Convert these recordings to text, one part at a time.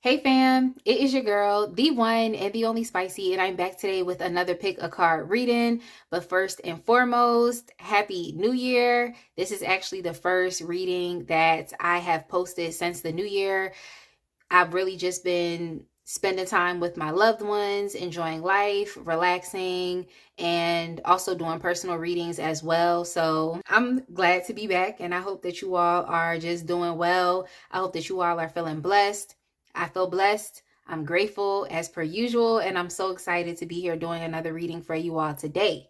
Hey fam, it is your girl, the one and the only Spicy, and I'm back today with another pick a card reading. But first and foremost, Happy New Year. This is actually the first reading that I have posted since the new year. I've really just been spending time with my loved ones, enjoying life, relaxing, and also doing personal readings as well. So I'm glad to be back, and I hope that you all are just doing well. I hope that you all are feeling blessed. I feel blessed. I'm grateful as per usual, and I'm so excited to be here doing another reading for you all today.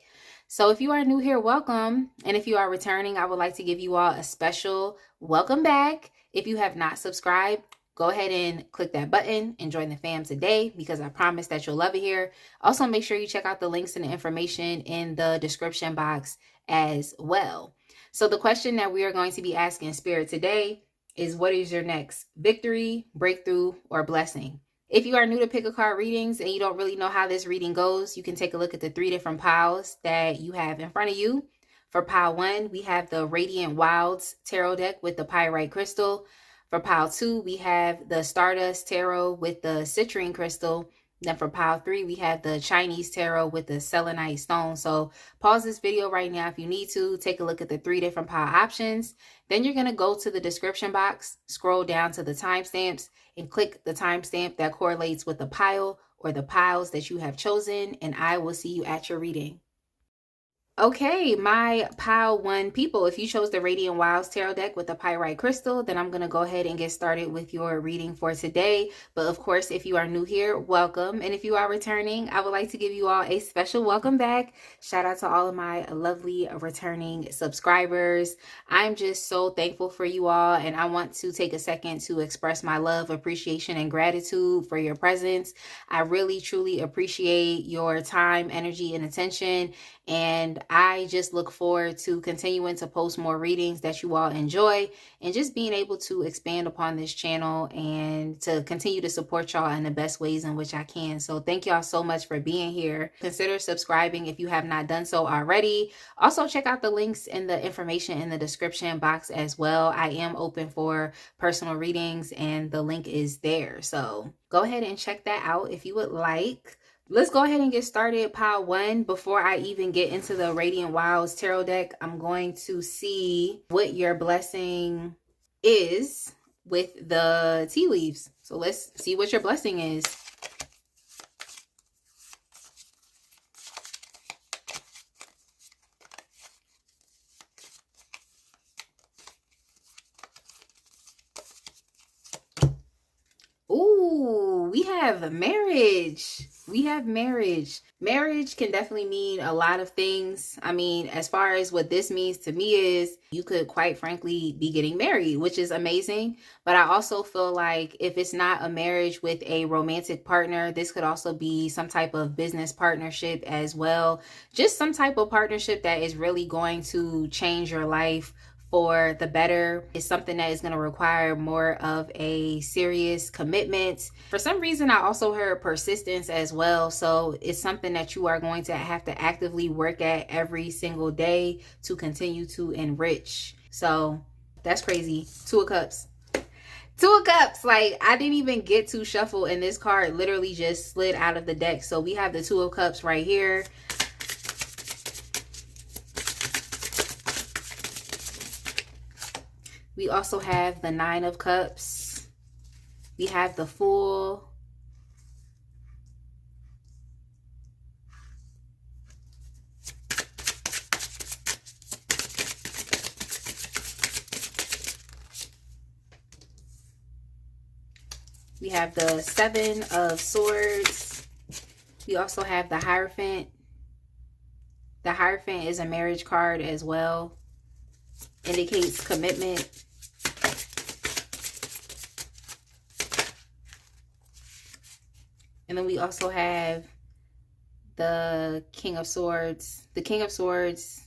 So if you are new here, welcome. And if you are returning, I would like to give you all a special welcome back. If you have not subscribed, go ahead and click that button and join the fam today, because I promise that you'll love it here. Also, make sure you check out the links and the information in the description box as well. So the question that we are going to be asking Spirit today is, what is your next victory, breakthrough, or blessing? If you are new to pick a card readings and you don't really know how this reading goes, you can take a look at the 3 different piles that you have in front of you. For pile 1, we have the Radiant Wilds Tarot deck with the Pyrite Crystal. For pile 2, we have the Stardust Tarot with the Citrine Crystal. Then for pile 3, we have the Chinese Tarot with the Selenite Stone. So pause this video right now if you need to. Take a look at the 3 different pile options. Then you're going to go to the description box, scroll down to the timestamps, and click the timestamp that correlates with the pile or the piles that you have chosen. And I will see you at your reading. Okay, my pile 1 people, if you chose the Radiant Wilds Tarot deck with the Pyrite Crystal, then I'm going to go ahead and get started with your reading for today. But of course, if you are new here, welcome. And if you are returning, I would like to give you all a special welcome back. Shout out to all of my lovely returning subscribers. I'm just so thankful for you all, and I want to take a second to express my love, appreciation, and gratitude for your presence. I really, truly appreciate your time, energy, and attention. And I just look forward to continuing to post more readings that you all enjoy, and just being able to expand upon this channel and to continue to support y'all in the best ways in which I can. So thank y'all so much for being here. Consider subscribing if you have not done so already. Also, check out the links and the information in the description box as well. I am open for personal readings and the link is there. So go ahead and check that out if you would like. Let's go ahead and get started. Pile 1. Before I even get into the Radiant Wilds Tarot deck, I'm going to see what your blessing is with the tea leaves. So let's see what your blessing is. Ooh, we have marriage. We have marriage. Marriage can definitely mean a lot of things. I mean, as far as what this means to me is, you could quite frankly be getting married, which is amazing. But I also feel like if it's not a marriage with a romantic partner, this could also be some type of business partnership as well. Just some type of partnership that is really going to change your life for the better. Is something that is going to require more of a serious commitment. For some reason, I also heard persistence as well. So it's something that you are going to have to actively work at every single day to continue to enrich. So that's crazy. 2 of Cups. 2 of Cups. Like, I didn't even get to shuffle, and this card literally just slid out of the deck. So we have the 2 of Cups right here. We also have the 9 of Cups. We have the Fool. We have the 7 of Swords. We also have the Hierophant. The Hierophant is a marriage card as well. Indicates commitment. And then we also have the King of Swords. The King of Swords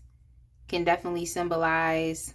can definitely symbolize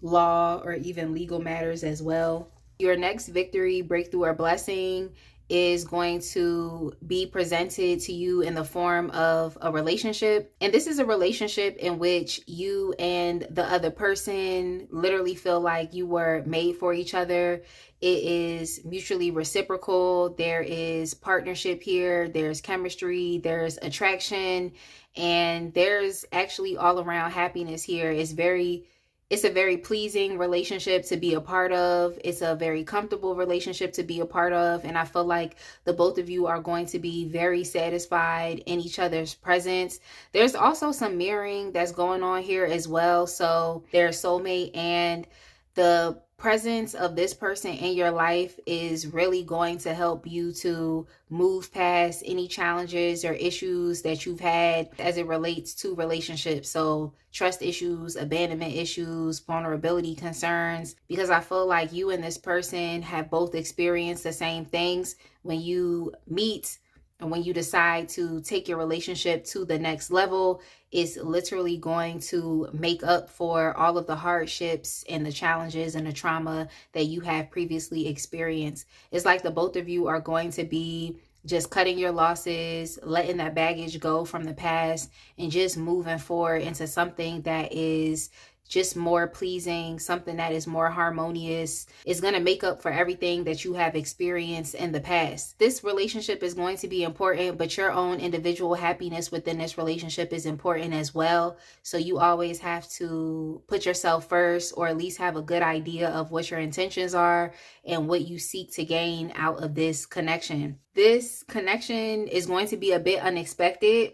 law or even legal matters as well. Your next victory, breakthrough, or blessing is going to be presented to you in the form of a relationship. And this is a relationship in which you and the other person literally feel like you were made for each other. It is mutually reciprocal. There is partnership here. There's chemistry. There's attraction. And there's actually all around happiness here. It's a very pleasing relationship to be a part of. It's a very comfortable relationship to be a part of. And I feel like the both of you are going to be very satisfied in each other's presence. There's also some mirroring that's going on here as well. So their soulmate and the presence of this person in your life is really going to help you to move past any challenges or issues that you've had as it relates to relationships. So trust issues, abandonment issues, vulnerability concerns, because I feel like you and this person have both experienced the same things. When you meet and when you decide to take your relationship to the next level, it's literally going to make up for all of the hardships and the challenges and the trauma that you have previously experienced. It's like the both of you are going to be just cutting your losses, letting that baggage go from the past, and just moving forward into something that is just more pleasing, something that is more harmonious. Is going to make up for everything that you have experienced in the past. This relationship is going to be important, but your own individual happiness within this relationship is important as well. So you always have to put yourself first, or at least have a good idea of what your intentions are and what you seek to gain out of this connection. This connection is going to be a bit unexpected.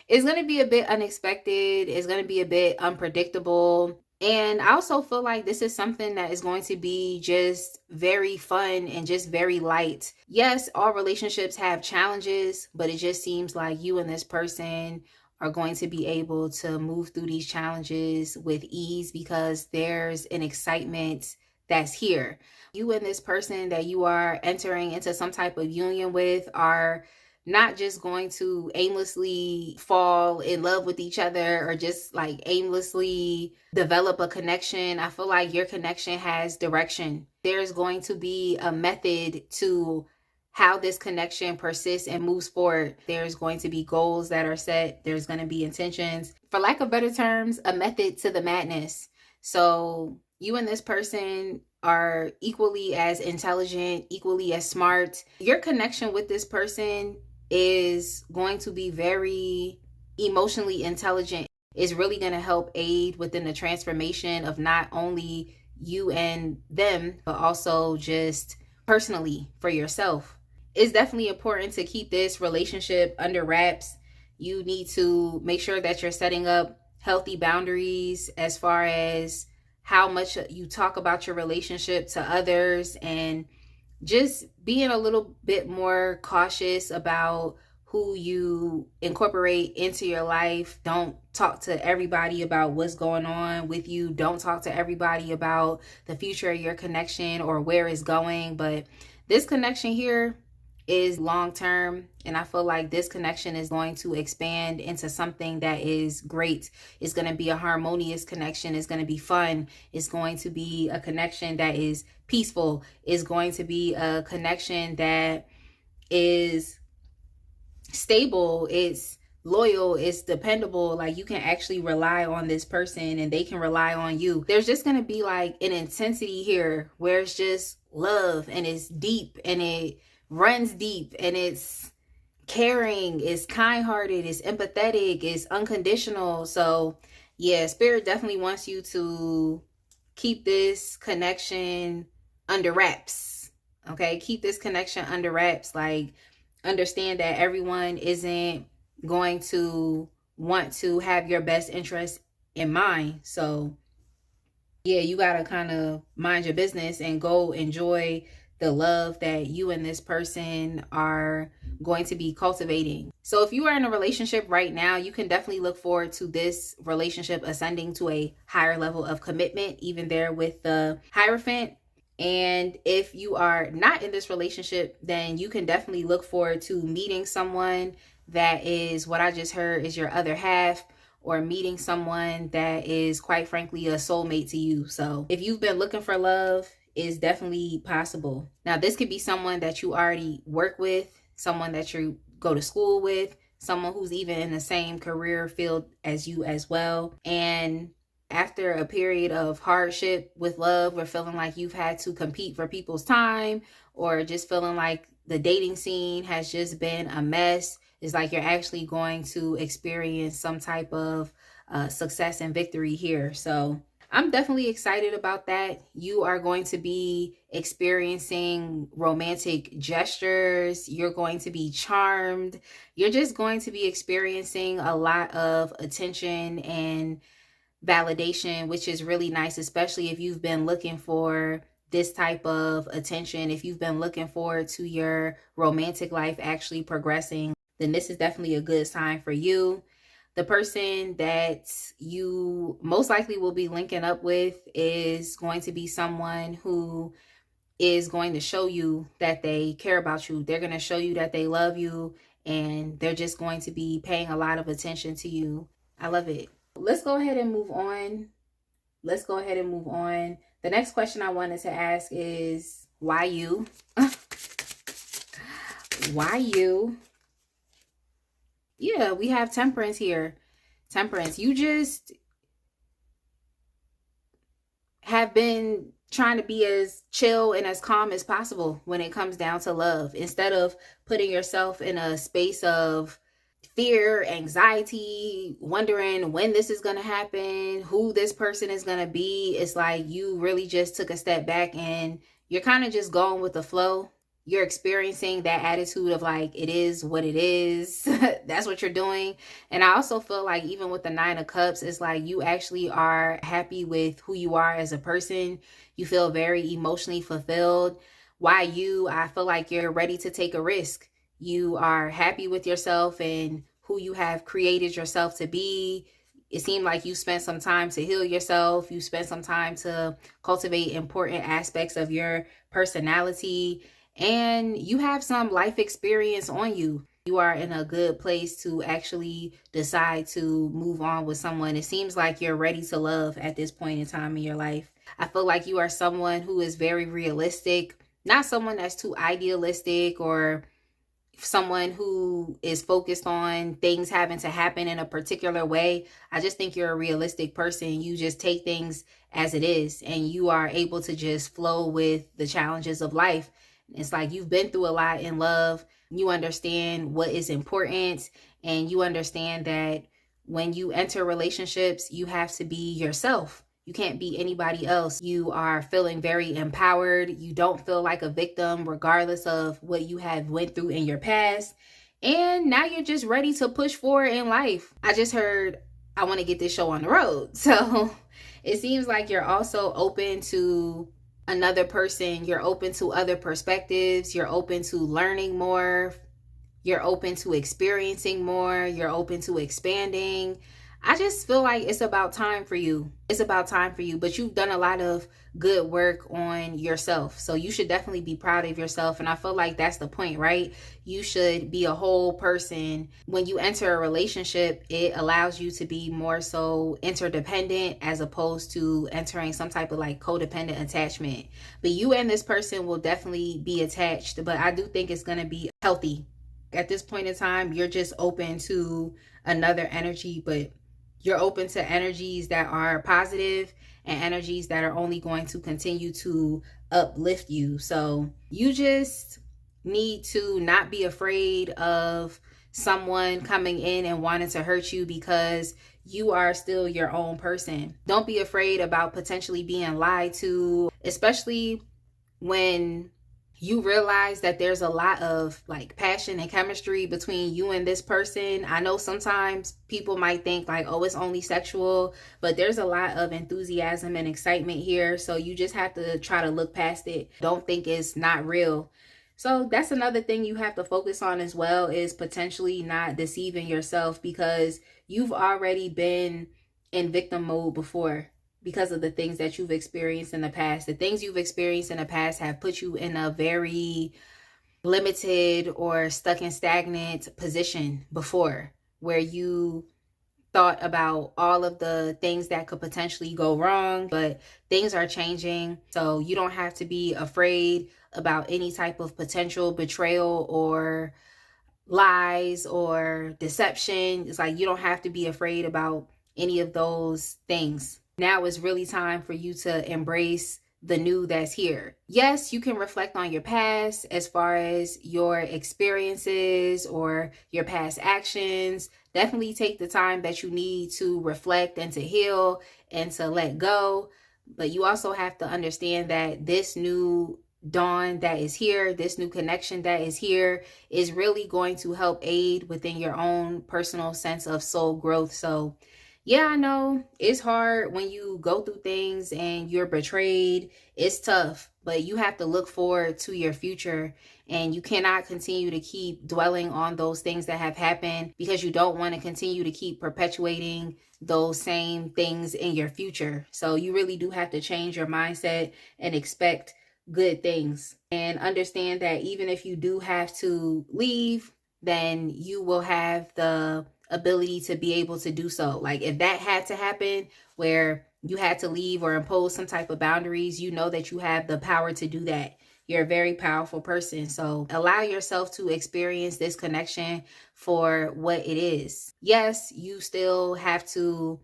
It's going to be a bit unexpected. It's going to be a bit unpredictable. And I also feel like this is something that is going to be just very fun and just very light. Yes, all relationships have challenges, but it just seems like you and this person are going to be able to move through these challenges with ease because there's an excitement that's here. You and this person that you are entering into some type of union with are not just going to aimlessly fall in love with each other or just like aimlessly develop a connection. I feel like your connection has direction. There's going to be a method to how this connection persists and moves forward. There's going to be goals that are set. There's going to be intentions. For lack of better terms, a method to the madness. So you and this person are equally as intelligent, equally as smart. Your connection with this person is going to be very emotionally intelligent. Is really going to help aid within the transformation of not only you and them, but also just personally for yourself. It's definitely important to keep this relationship under wraps. You need to make sure that you're setting up healthy boundaries as far as how much you talk about your relationship to others, and just being a little bit more cautious about who you incorporate into your life. Don't talk to everybody about what's going on with you. Don't talk to everybody about the future of your connection or where it's going. But this connection here is long term, and I feel like this connection is going to expand into something that is great. It's going to be a harmonious connection. It's going to be fun. It's going to be a connection that is peaceful. It's going to be a connection that is stable. It's loyal. It's dependable. Like you can actually rely on this person and they can rely on you. There's just going to be like an intensity here where it's just love, and it's deep, and it runs deep, and it's caring, it's kind-hearted, it's empathetic, it's unconditional. So yeah, Spirit definitely wants you to keep this connection under wraps. Okay, keep this connection under wraps. Like, understand that everyone isn't going to want to have your best interest in mind. So yeah, you gotta kind of mind your business and go enjoy the love that you and this person are going to be cultivating. So if you are in a relationship right now, you can definitely look forward to this relationship ascending to a higher level of commitment, even there with the Hierophant. And if you are not in this relationship, then you can definitely look forward to meeting someone that is, what I just heard, is your other half, or meeting someone that is, quite frankly, a soulmate to you. So if you've been looking for love, is definitely possible. Now, this could be someone that you already work with, someone that you go to school with, someone who's even in the same career field as you as well. And after a period of hardship with love, or feeling like you've had to compete for people's time, or just feeling like the dating scene has just been a mess, it's like you're actually going to experience some type of success and victory here. So I'm definitely excited about that. You are going to be experiencing romantic gestures. You're going to be charmed. You're just going to be experiencing a lot of attention and validation, which is really nice, especially if you've been looking for this type of attention. If you've been looking forward to your romantic life actually progressing, then this is definitely a good sign for you. The person that you most likely will be linking up with is going to be someone who is going to show you that they care about you. They're going to show you that they love you, and they're just going to be paying a lot of attention to you. I love it. Let's go ahead and move on. The next question I wanted to ask is, why you? Why you? Yeah, we have Temperance here. Temperance, you just have been trying to be as chill and as calm as possible when it comes down to love. Instead of putting yourself in a space of fear, anxiety, wondering when this is going to happen, who this person is going to be, it's like you really just took a step back and you're kind of just going with the flow. You're experiencing that attitude of like, it is what it is. That's what you're doing. And I also feel like even with the 9 of Cups, it's like you actually are happy with who you are as a person. You feel very emotionally fulfilled. Why you? I feel like you're ready to take a risk. You are happy with yourself and who you have created yourself to be. It seemed like you spent some time to heal yourself. You spent some time to cultivate important aspects of your personality. And you have some life experience on you. You are in a good place to actually decide to move on with someone. It seems like you're ready to love at this point in time in your life. I feel like you are someone who is very realistic, not someone that's too idealistic or someone who is focused on things having to happen in a particular way. I just think you're a realistic person. You just take things as it is, and you are able to just flow with the challenges of life. It's like you've been through a lot in love. You understand what is important, and you understand that when you enter relationships, you have to be yourself. You can't be anybody else. You are feeling very empowered. You don't feel like a victim regardless of what you have went through in your past. And now you're just ready to push forward in life. I just heard I want to get this show on the road. So it seems like you're also open to another person. You're open to other perspectives. You're open to learning more. You're open to experiencing more. You're open to expanding. I just feel like it's about time for you. It's about time for you, but you've done a lot of good work on yourself. So you should definitely be proud of yourself. And I feel like that's the point, right? You should be a whole person. When you enter a relationship, it allows you to be more so interdependent as opposed to entering some type of like codependent attachment. But you and this person will definitely be attached, but I do think it's going to be healthy. At this point in time, you're just open to another energy, but you're open to energies that are positive and energies that are only going to continue to uplift you. So you just need to not be afraid of someone coming in and wanting to hurt you, because you are still your own person. Don't be afraid about potentially being lied to, especially when you realize that there's a lot of like passion and chemistry between you and this person. I know sometimes people might think like, oh, it's only sexual, but there's a lot of enthusiasm and excitement here. So you just have to try to look past it. Don't think it's not real. So that's another thing you have to focus on as well, is potentially not deceiving yourself, because you've already been in victim mode before. Because of the things that you've experienced in the past. The things you've experienced in the past have put you in a very limited or stuck in stagnant position before, where you thought about all of the things that could potentially go wrong, but things are changing. So you don't have to be afraid about any type of potential betrayal or lies or deception. It's like you don't have to be afraid about any of those things. Now is really time for you to embrace the new that's here. Yes, you can reflect on your past as far as your experiences or your past actions. Definitely take the time that you need to reflect and to heal and to let go. But you also have to understand that this new dawn that is here, this new connection that is here, is really going to help aid within your own personal sense of soul growth. So yeah, I know it's hard when you go through things and you're betrayed. It's tough, but you have to look forward to your future, and you cannot continue to keep dwelling on those things that have happened, because you don't want to continue to keep perpetuating those same things in your future. So you really do have to change your mindset and expect good things, and understand that even if you do have to leave, then you will have the ability to be able to do so. Like if that had to happen where you had to leave or impose some type of boundaries, you know that you have the power to do that. You're a very powerful person. So allow yourself to experience this connection for what it is. Yes, you still have to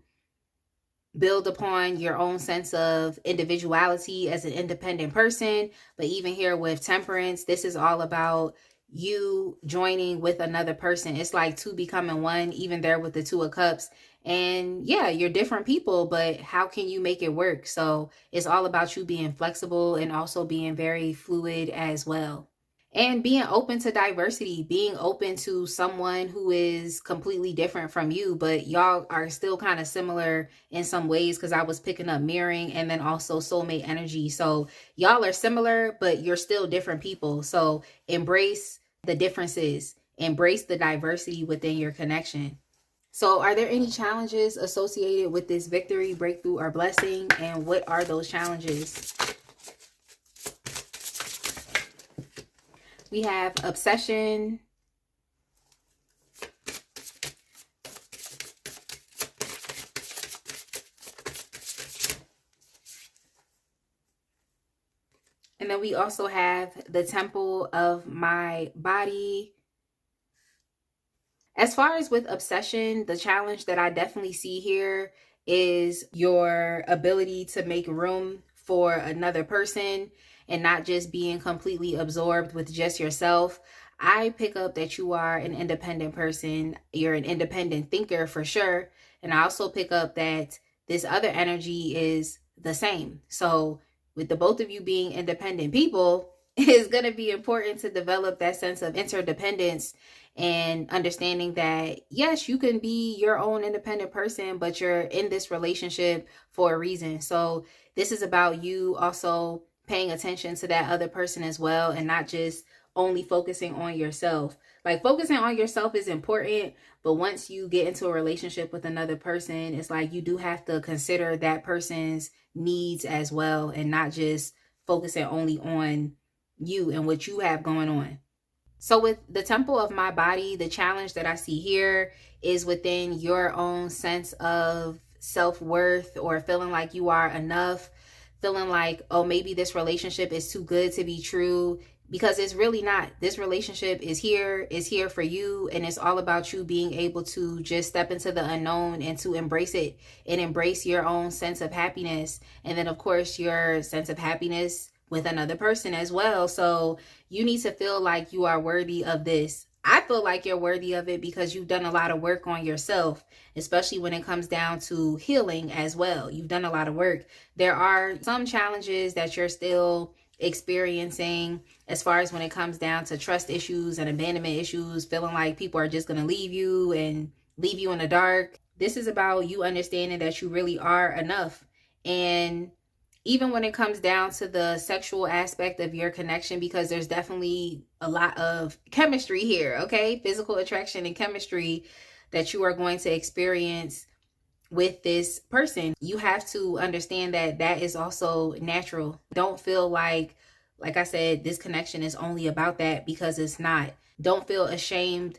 build upon your own sense of individuality as an independent person. But even here with temperance, this is all about you joining with another person. It's like two becoming one, even there with the Two of Cups. And yeah, you're different people, but how can you make it work? So it's all about you being flexible and also being very fluid as well. And being open to diversity, being open to someone who is completely different from you, but y'all are still kind of similar in some ways, because I was picking up mirroring and then also soulmate energy. So y'all are similar, but you're still different people. So embrace the differences, embrace the diversity within your connection. So are there any challenges associated with this victory, breakthrough, or blessing? And what are those challenges? We have obsession, and then we also have the temple of my body. As far as with obsession, the challenge that I definitely see here is your ability to make room for another person and not just being completely absorbed with just yourself. I pick up that you are an independent person. You're an independent thinker for sure. And I also pick up that this other energy is the same. So with the both of you being independent people, it's going to be important to develop that sense of interdependence and understanding that, yes, you can be your own independent person, but you're in this relationship for a reason. So this is about you also paying attention to that other person as well, and not just only focusing on yourself. Like focusing on yourself is important, but once you get into a relationship with another person, it's like you do have to consider that person's needs as well, and not just focusing only on you and what you have going on. So with the temple of my body, the challenge that I see here is within your own sense of self-worth, or feeling like you are enough, feeling like, oh, maybe this relationship is too good to be true, because it's really not. This relationship is here for you, and it's all about you being able to just step into the unknown and to embrace it and embrace your own sense of happiness. And then of course your sense of happiness with another person as well. So you need to feel like you are worthy of this. I feel like you're worthy of it because you've done a lot of work on yourself, especially when it comes down to healing as well. You've done a lot of work. There are some challenges that you're still experiencing as far as when it comes down to trust issues and abandonment issues, feeling like people are just going to leave you and leave you in the dark. This is about you understanding that you really are enough. And even when it comes down to the sexual aspect of your connection, because there's definitely a lot of chemistry here, okay? Physical attraction and chemistry that you are going to experience with this person. You have to understand that that is also natural. Don't feel like I said, this connection is only about that, because it's not. Don't feel ashamed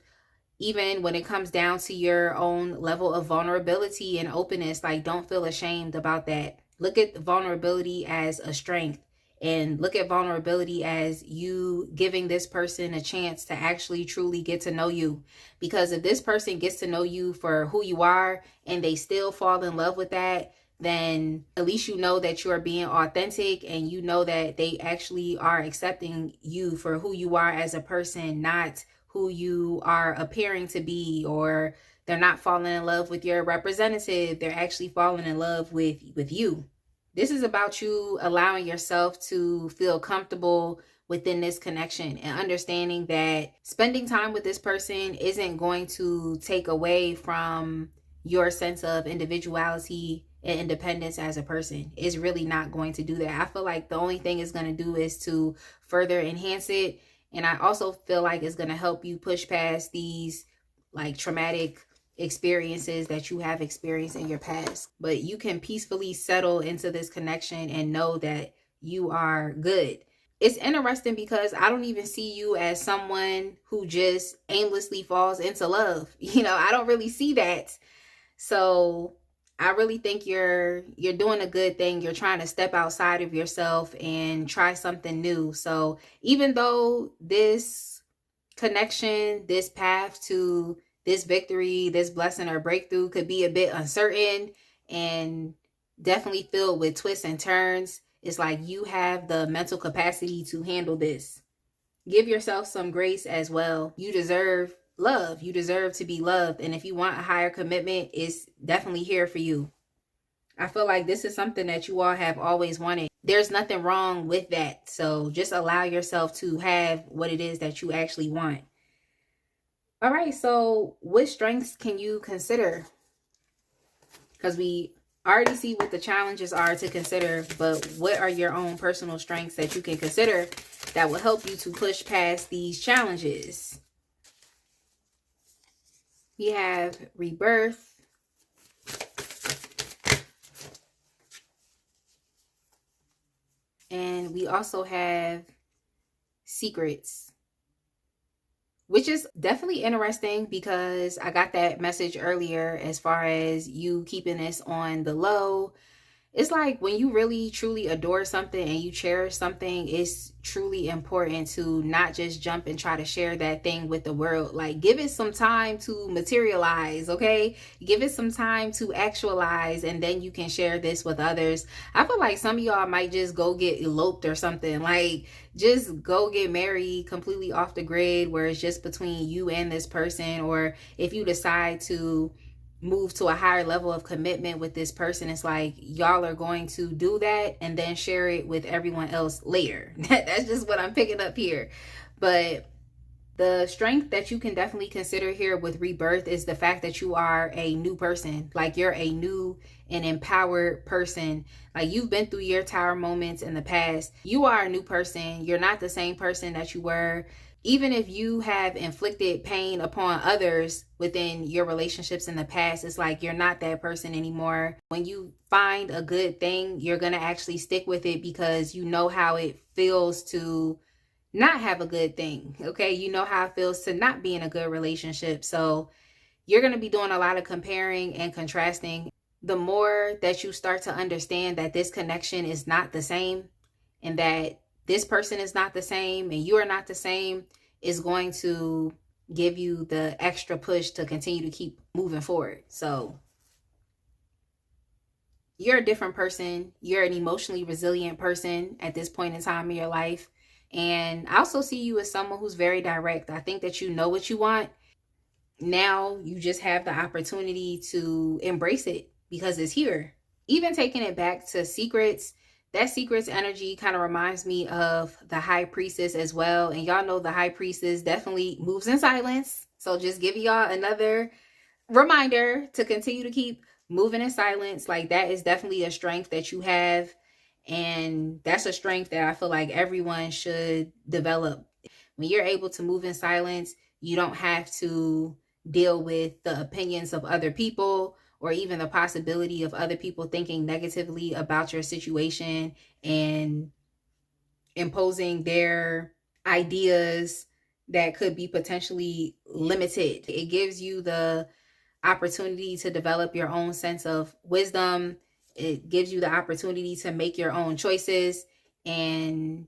Even when it comes down to your own level of vulnerability and openness, like don't feel ashamed about that. Look at vulnerability as a strength, and look at vulnerability as you giving this person a chance to actually truly get to know you. Because if this person gets to know you for who you are and they still fall in love with that, then at least you know that you are being authentic, and you know that they actually are accepting you for who you are as a person, not who you are appearing to be. Or they're not falling in love with your representative, they're actually falling in love with you. This is about you allowing yourself to feel comfortable within this connection, and understanding that spending time with this person isn't going to take away from your sense of individuality and independence as a person. It's really not going to do that. I feel like the only thing it's going to do is to further enhance it. And I also feel like it's going to help you push past these like traumatic experiences that you have experienced in your past. But you can peacefully settle into this connection and know that you are good. It's interesting because I don't even see you as someone who just aimlessly falls into love. I don't really see that. So I really think you're doing a good thing. You're trying to step outside of yourself and try something new. So even though this connection, this path to this victory, this blessing or breakthrough could be a bit uncertain and definitely filled with twists and turns, it's like you have the mental capacity to handle this. Give yourself some grace as well. You deserve love. You deserve to be loved. And if you want a higher commitment, it's definitely here for you. I feel like this is something that you all have always wanted. There's nothing wrong with that. So just allow yourself to have what it is that you actually want. All right, so what strengths can you consider? Because we already see what the challenges are to consider, but what are your own personal strengths that you can consider that will help you to push past these challenges? We have rebirth. And we also have secrets, which is definitely interesting because I got that message earlier as far as you keeping this on the low. It's like when you really truly adore something and you cherish something, it's truly important to not just jump and try to share that thing with the world. Like, give it some time to materialize, okay? Give it some time to actualize, and then you can share this with others. I feel like some of y'all might just go get eloped or something. Like, just go get married completely off the grid where it's just between you and this person. Or if you decide to move to a higher level of commitment with this person, it's like y'all are going to do that and then share it with everyone else later. That's just what I'm picking up here. But the strength that you can definitely consider here with rebirth is the fact that you are a new person. Like, you're a new and empowered person. Like, you've been through your tower moments in the past. You are a new person. You're not the same person that you were. Even if you have inflicted pain upon others within your relationships in the past, it's like you're not that person anymore. When you find a good thing, you're going to actually stick with it because you know how it feels to not have a good thing. Okay. You know how it feels to not be in a good relationship. So you're going to be doing a lot of comparing and contrasting. The more that you start to understand that this connection is not the same, and that this person is not the same and you are not the same, is going to give you the extra push to continue to keep moving forward. So you're a different person. You're an emotionally resilient person at this point in time in your life. And I also see you as someone who's very direct. I think that you know what you want. Now you just have the opportunity to embrace it because it's here. Even taking it back to secrets, that secrets energy kind of reminds me of the high priestess as well. And y'all know the high priestess definitely moves in silence. So just give y'all another reminder to continue to keep moving in silence. Like, that is definitely a strength that you have. And that's a strength that I feel like everyone should develop. When you're able to move in silence, you don't have to deal with the opinions of other people, or even the possibility of other people thinking negatively about your situation and imposing their ideas that could be potentially limited. It gives you the opportunity to develop your own sense of wisdom. It gives you the opportunity to make your own choices, and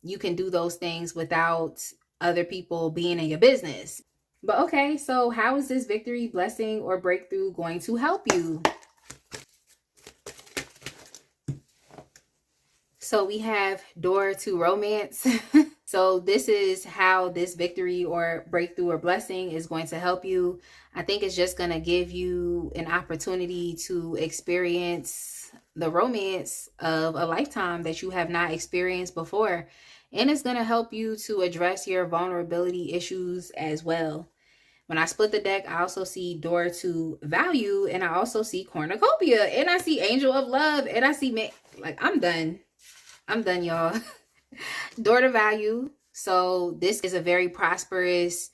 you can do those things without other people being in your business. But okay, so how is this victory, blessing, or breakthrough going to help you? So we have door to romance. So this is how this victory or breakthrough or blessing is going to help you. I think it's just going to give you an opportunity to experience the romance of a lifetime that you have not experienced before. And it's going to help you to address your vulnerability issues as well. When I split the deck, I also see door to value, and I also see cornucopia, and I see angel of love, and I see like I'm done, y'all. Door to value. So this is a very prosperous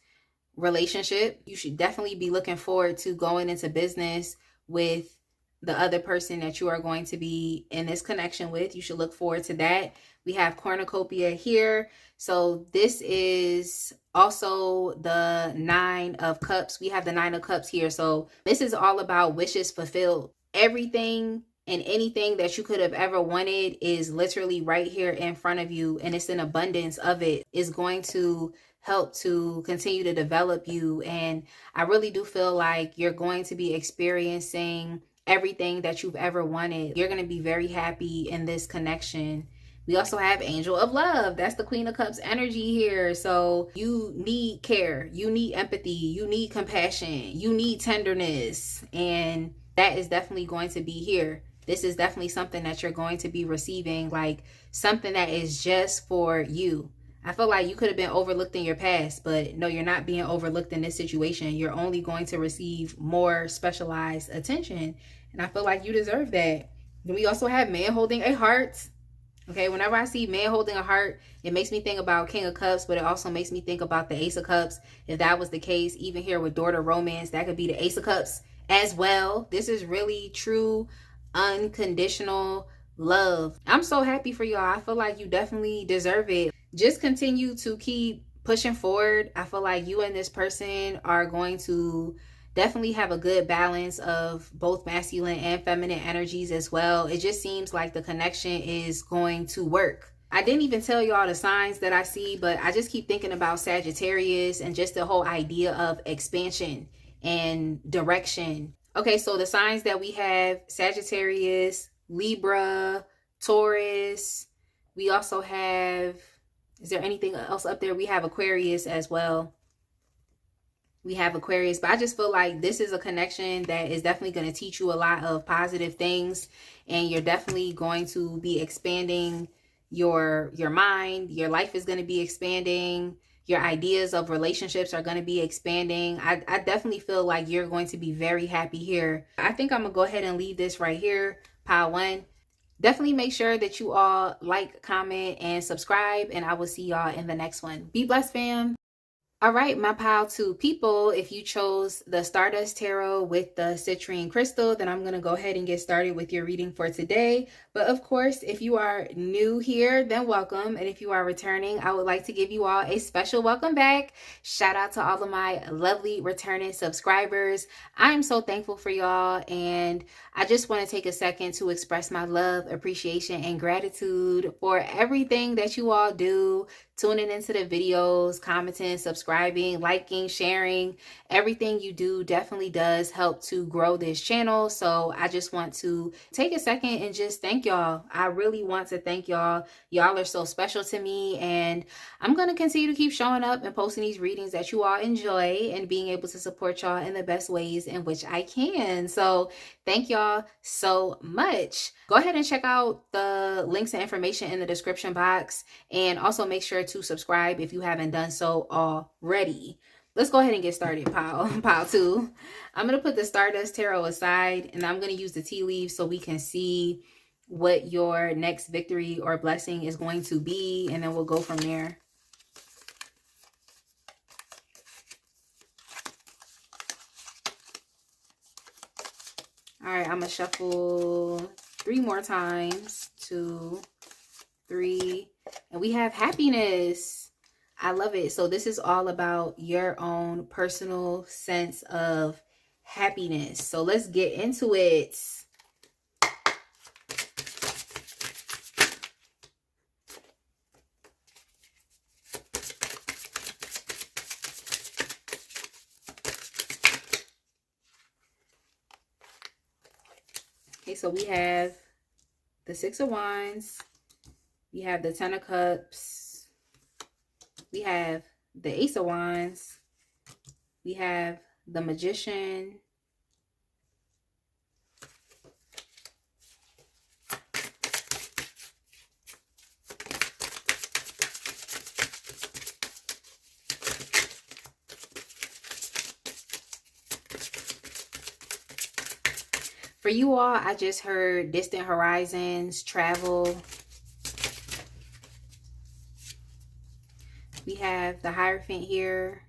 relationship. You should definitely be looking forward to going into business with the other person that you are going to be in this connection with. You should look forward to that. We have cornucopia here. So this is also the 9 of cups. We have the 9 of cups here. So this is all about wishes fulfilled. Everything and anything that you could have ever wanted is literally right here in front of you, and it's an abundance of it. Is going to help to continue to develop you, and I really do feel like you're going to be experiencing everything that you've ever wanted. You're going to be very happy in this connection. We also have angel of love. That's the Queen of Cups energy here. So you need care, you need empathy, you need compassion, you need tenderness, and that is definitely going to be here. This is definitely something that you're going to be receiving, like something that is just for you. I feel like you could have been overlooked in your past, but no, you're not being overlooked in this situation. You're only going to receive more specialized attention, and I feel like you deserve that. Then we also have man holding a heart. Okay, whenever I see man holding a heart, it makes me think about King of Cups, but it also makes me think about the Ace of Cups. If that was the case, even here with Door to Romance, that could be the Ace of Cups as well. This is really true unconditional love. I'm so happy for y'all. I feel like you definitely deserve it. Just continue to keep pushing forward. I feel like you and this person are going to definitely have a good balance of both masculine and feminine energies as well. It just seems like the connection is going to work. I didn't even tell y'all the signs that I see, but I just keep thinking about Sagittarius and just the whole idea of expansion and direction. Okay, so the signs that we have: Sagittarius, Libra, Taurus. We also have, is there anything else up there? We have Aquarius as well. We have Aquarius, but I just feel like this is a connection that is definitely going to teach you a lot of positive things, and you're definitely going to be expanding your mind. Your life is going to be expanding. Your ideas of relationships are going to be expanding. I definitely feel like you're going to be very happy here. I think I'm going to go ahead and leave this right here, pile 1. Definitely make sure that you all like, comment, and subscribe, and I will see y'all in the next one. Be blessed, fam. All right, my pile 2 people, if you chose the Stardust Tarot with the citrine crystal, then I'm going to go ahead and get started with your reading for today. But of course, if you are new here, then welcome. And if you are returning, I would like to give you all a special welcome back. Shout out to all of my lovely returning subscribers. I'm so thankful for y'all. And I just want to take a second to express my love, appreciation, and gratitude for everything that you all do. Tuning into the videos, commenting, subscribing, liking, sharing. Everything you do definitely does help to grow this channel. So I just want to take a second and just thank y'all. I really want to thank y'all. Y'all are so special to me, and I'm going to continue to keep showing up and posting these readings that you all enjoy and being able to support y'all in the best ways in which I can. So thank y'all so much. Go ahead and check out the links and information in the description box, and also make sure to subscribe if you haven't done so already. Let's go ahead and get started, pile 2. I'm going to put the Stardust Tarot aside, and I'm going to use the tea leaves so we can see what your next victory or blessing is going to be, and then we'll go from there. All right, I'm going to shuffle 3 more times. 2, 3, and we have happiness. I love it. So this is all about your own personal sense of happiness. So let's get into it. Okay, so we have the Six of Wands. We have the Ten of Cups. We have the Ace of Wands. We have the Magician. For you all, I just heard distant horizons, travel. We have the Hierophant here.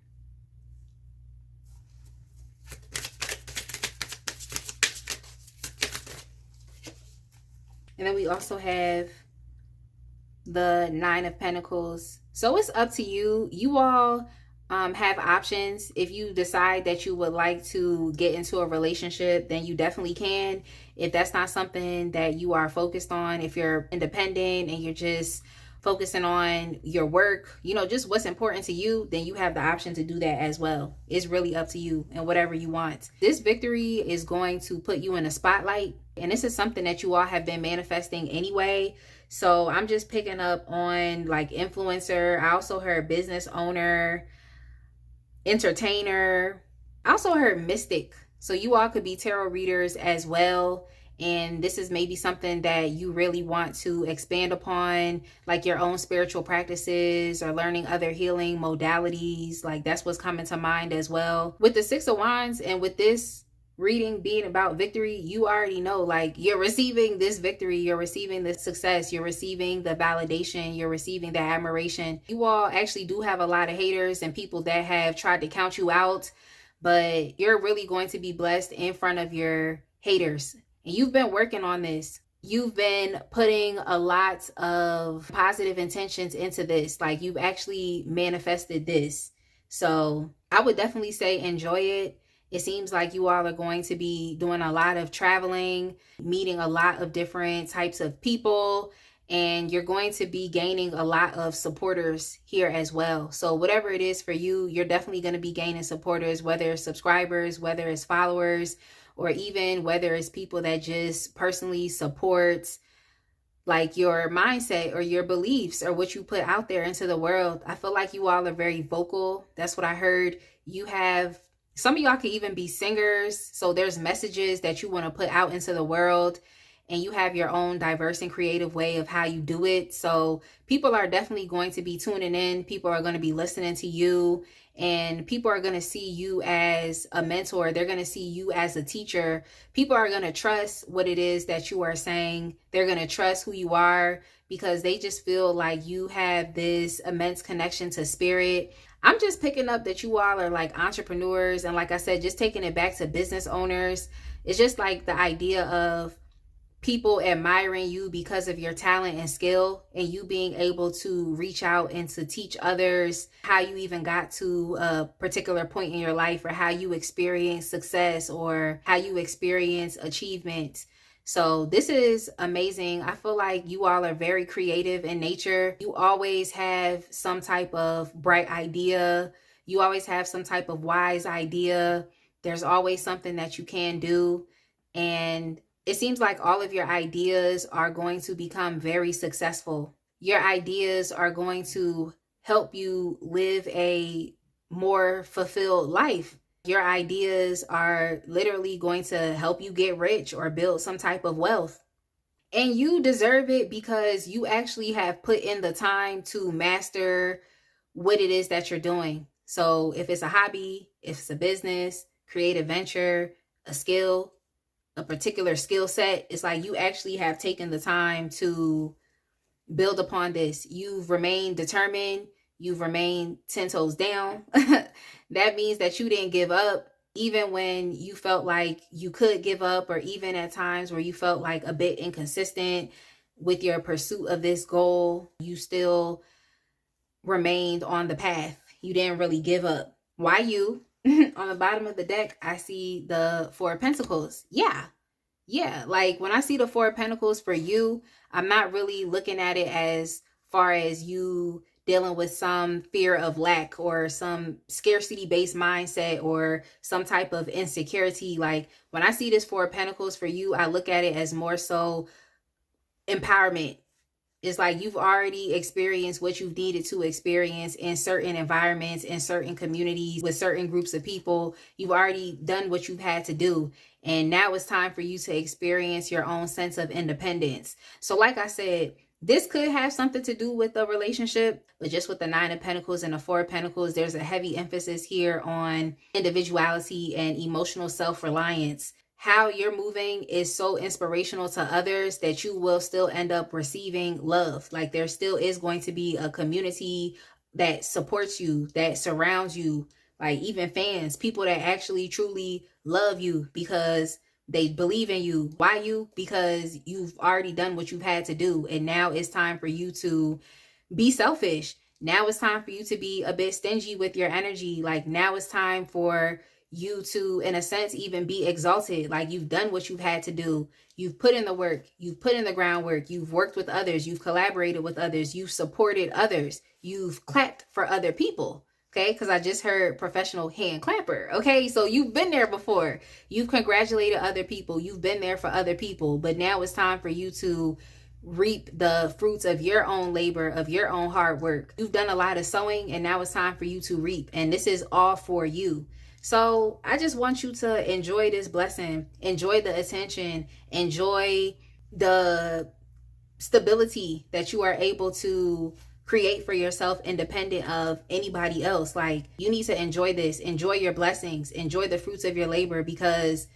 And then we also have the Nine of Pentacles. So it's up to you. You all have options. If you decide that you would like to get into a relationship, then you definitely can. If that's not something that you are focused on, if you're independent and you're just focusing on your work, you know, just what's important to you, then you have the option to do that as well. It's really up to you and whatever you want. This victory is going to put you in a spotlight, and this is something that you all have been manifesting anyway. So I'm just picking up on like influencer. I also heard business owner, entertainer. I also heard mystic. So you all could be tarot readers as well. And this is maybe something that you really want to expand upon, like your own spiritual practices or learning other healing modalities. Like that's what's coming to mind as well. With the Six of Wands and with this reading being about victory, you already know, like you're receiving this victory, you're receiving this success, you're receiving the validation, you're receiving the admiration. You all actually do have a lot of haters and people that have tried to count you out, but you're really going to be blessed in front of your haters. And you've been working on this. You've been putting a lot of positive intentions into this. Like you've actually manifested this. So I would definitely say enjoy it. It seems like you all are going to be doing a lot of traveling, meeting a lot of different types of people, and you're going to be gaining a lot of supporters here as well. So whatever it is for you, you're definitely going to be gaining supporters, whether it's subscribers, whether it's followers, or even whether it's people that just personally support like your mindset or your beliefs or what you put out there into the world. I feel like you all are very vocal. That's what I heard. You have, some of y'all could even be singers. So there's messages that you want to put out into the world, and you have your own diverse and creative way of how you do it. So people are definitely going to be tuning in. People are going to be listening to you, and people are going to see you as a mentor. They're going to see you as a teacher. People are going to trust what it is that you are saying. They're going to trust who you are because they just feel like you have this immense connection to spirit. I'm just picking up that you all are like entrepreneurs. And like I said, just taking it back to business owners. It's just like the idea of people admiring you because of your talent and skill, and you being able to reach out and to teach others how you even got to a particular point in your life, or how you experience success, or how you experience achievement. So this is amazing. I feel like you all are very creative in nature. You always have some type of bright idea. You always have some type of wise idea. There's always something that you can do. And it seems like all of your ideas are going to become very successful. Your ideas are going to help you live a more fulfilled life. Your ideas are literally going to help you get rich or build some type of wealth. And you deserve it because you actually have put in the time to master what it is that you're doing. So if it's a hobby, if it's a business, creative venture, a skill, a particular skill set, it's like you actually have taken the time to build upon this. You've remained determined. You've remained 10 toes down. That means that you didn't give up, even when you felt like you could give up, or even at times where you felt like a bit inconsistent with your pursuit of this goal. You still remained on the path. You didn't really give up. Why you? On the bottom of the deck, I see the Four of Pentacles. Yeah, like when I see the Four of Pentacles for you, I'm not really looking at it as far as you dealing with some fear of lack or some scarcity based mindset or some type of insecurity. Like when I see this Four of Pentacles for you, I look at it as more so empowerment. It's like you've already experienced what you've needed to experience in certain environments, in certain communities, with certain groups of people. You've already done what you've had to do. And now it's time for you to experience your own sense of independence. So like I said, this could have something to do with the relationship, but just with the Nine of Pentacles and the Four of Pentacles, there's a heavy emphasis here on individuality and emotional self-reliance. How you're moving is so inspirational to others that you will still end up receiving love. Like there still is going to be a community that supports you, that surrounds you, like even fans, people that actually truly love you because they believe in you. Why you? Because you've already done what you've had to do. And now it's time for you to be selfish. Now it's time for you to be a bit stingy with your energy. Like now it's time for you to, in a sense, even be exalted. Like you've done what you've had to do. You've put in the work. You've put in the groundwork. You've worked with others. You've collaborated with others. You've supported others. You've clapped for other people. Okay, because I just heard professional hand clapper. Okay, so you've been there before. You've congratulated other people. You've been there for other people. But now it's time for you to reap the fruits of your own labor, of your own hard work. You've done a lot of sowing, and now it's time for you to reap. And this is all for you. So I just want you to enjoy this blessing, enjoy the attention, enjoy the stability that you are able to create for yourself independent of anybody else. Like you need to enjoy this, enjoy your blessings, enjoy the fruits of your labor because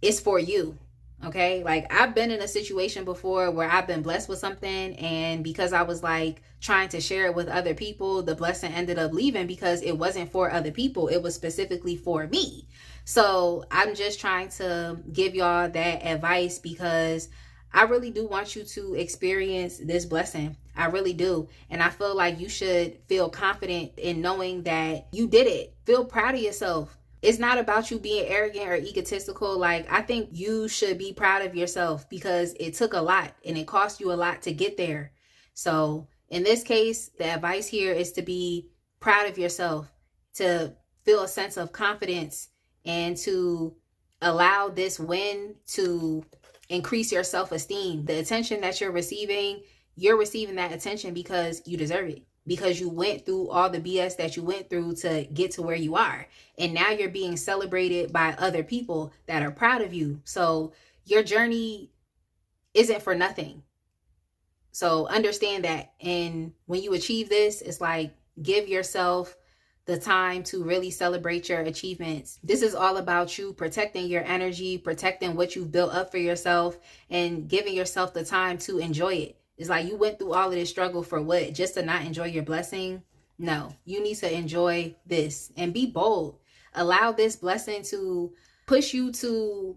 it's for you. Okay, like I've been in a situation before where I've been blessed with something, and because I was like trying to share it with other people, the blessing ended up leaving because it wasn't for other people, it was specifically for me. So I'm just trying to give y'all that advice because I really do want you to experience this blessing. I really do. And I feel like you should feel confident in knowing that you did it. Feel proud of yourself. It's not about you being arrogant or egotistical. Like, I think you should be proud of yourself because it took a lot and it cost you a lot to get there. So in this case, the advice here is to be proud of yourself, to feel a sense of confidence, and to allow this win to increase your self-esteem. The attention that you're receiving that attention because you deserve it. Because you went through all the BS that you went through to get to where you are. And now you're being celebrated by other people that are proud of you. So your journey isn't for nothing. So understand that. And when you achieve this, it's like, give yourself the time to really celebrate your achievements. This is all about you protecting your energy, protecting what you've built up for yourself, and giving yourself the time to enjoy it. It's like you went through all of this struggle for what? Just to not enjoy your blessing? No, you need to enjoy this and be bold. Allow this blessing to push you to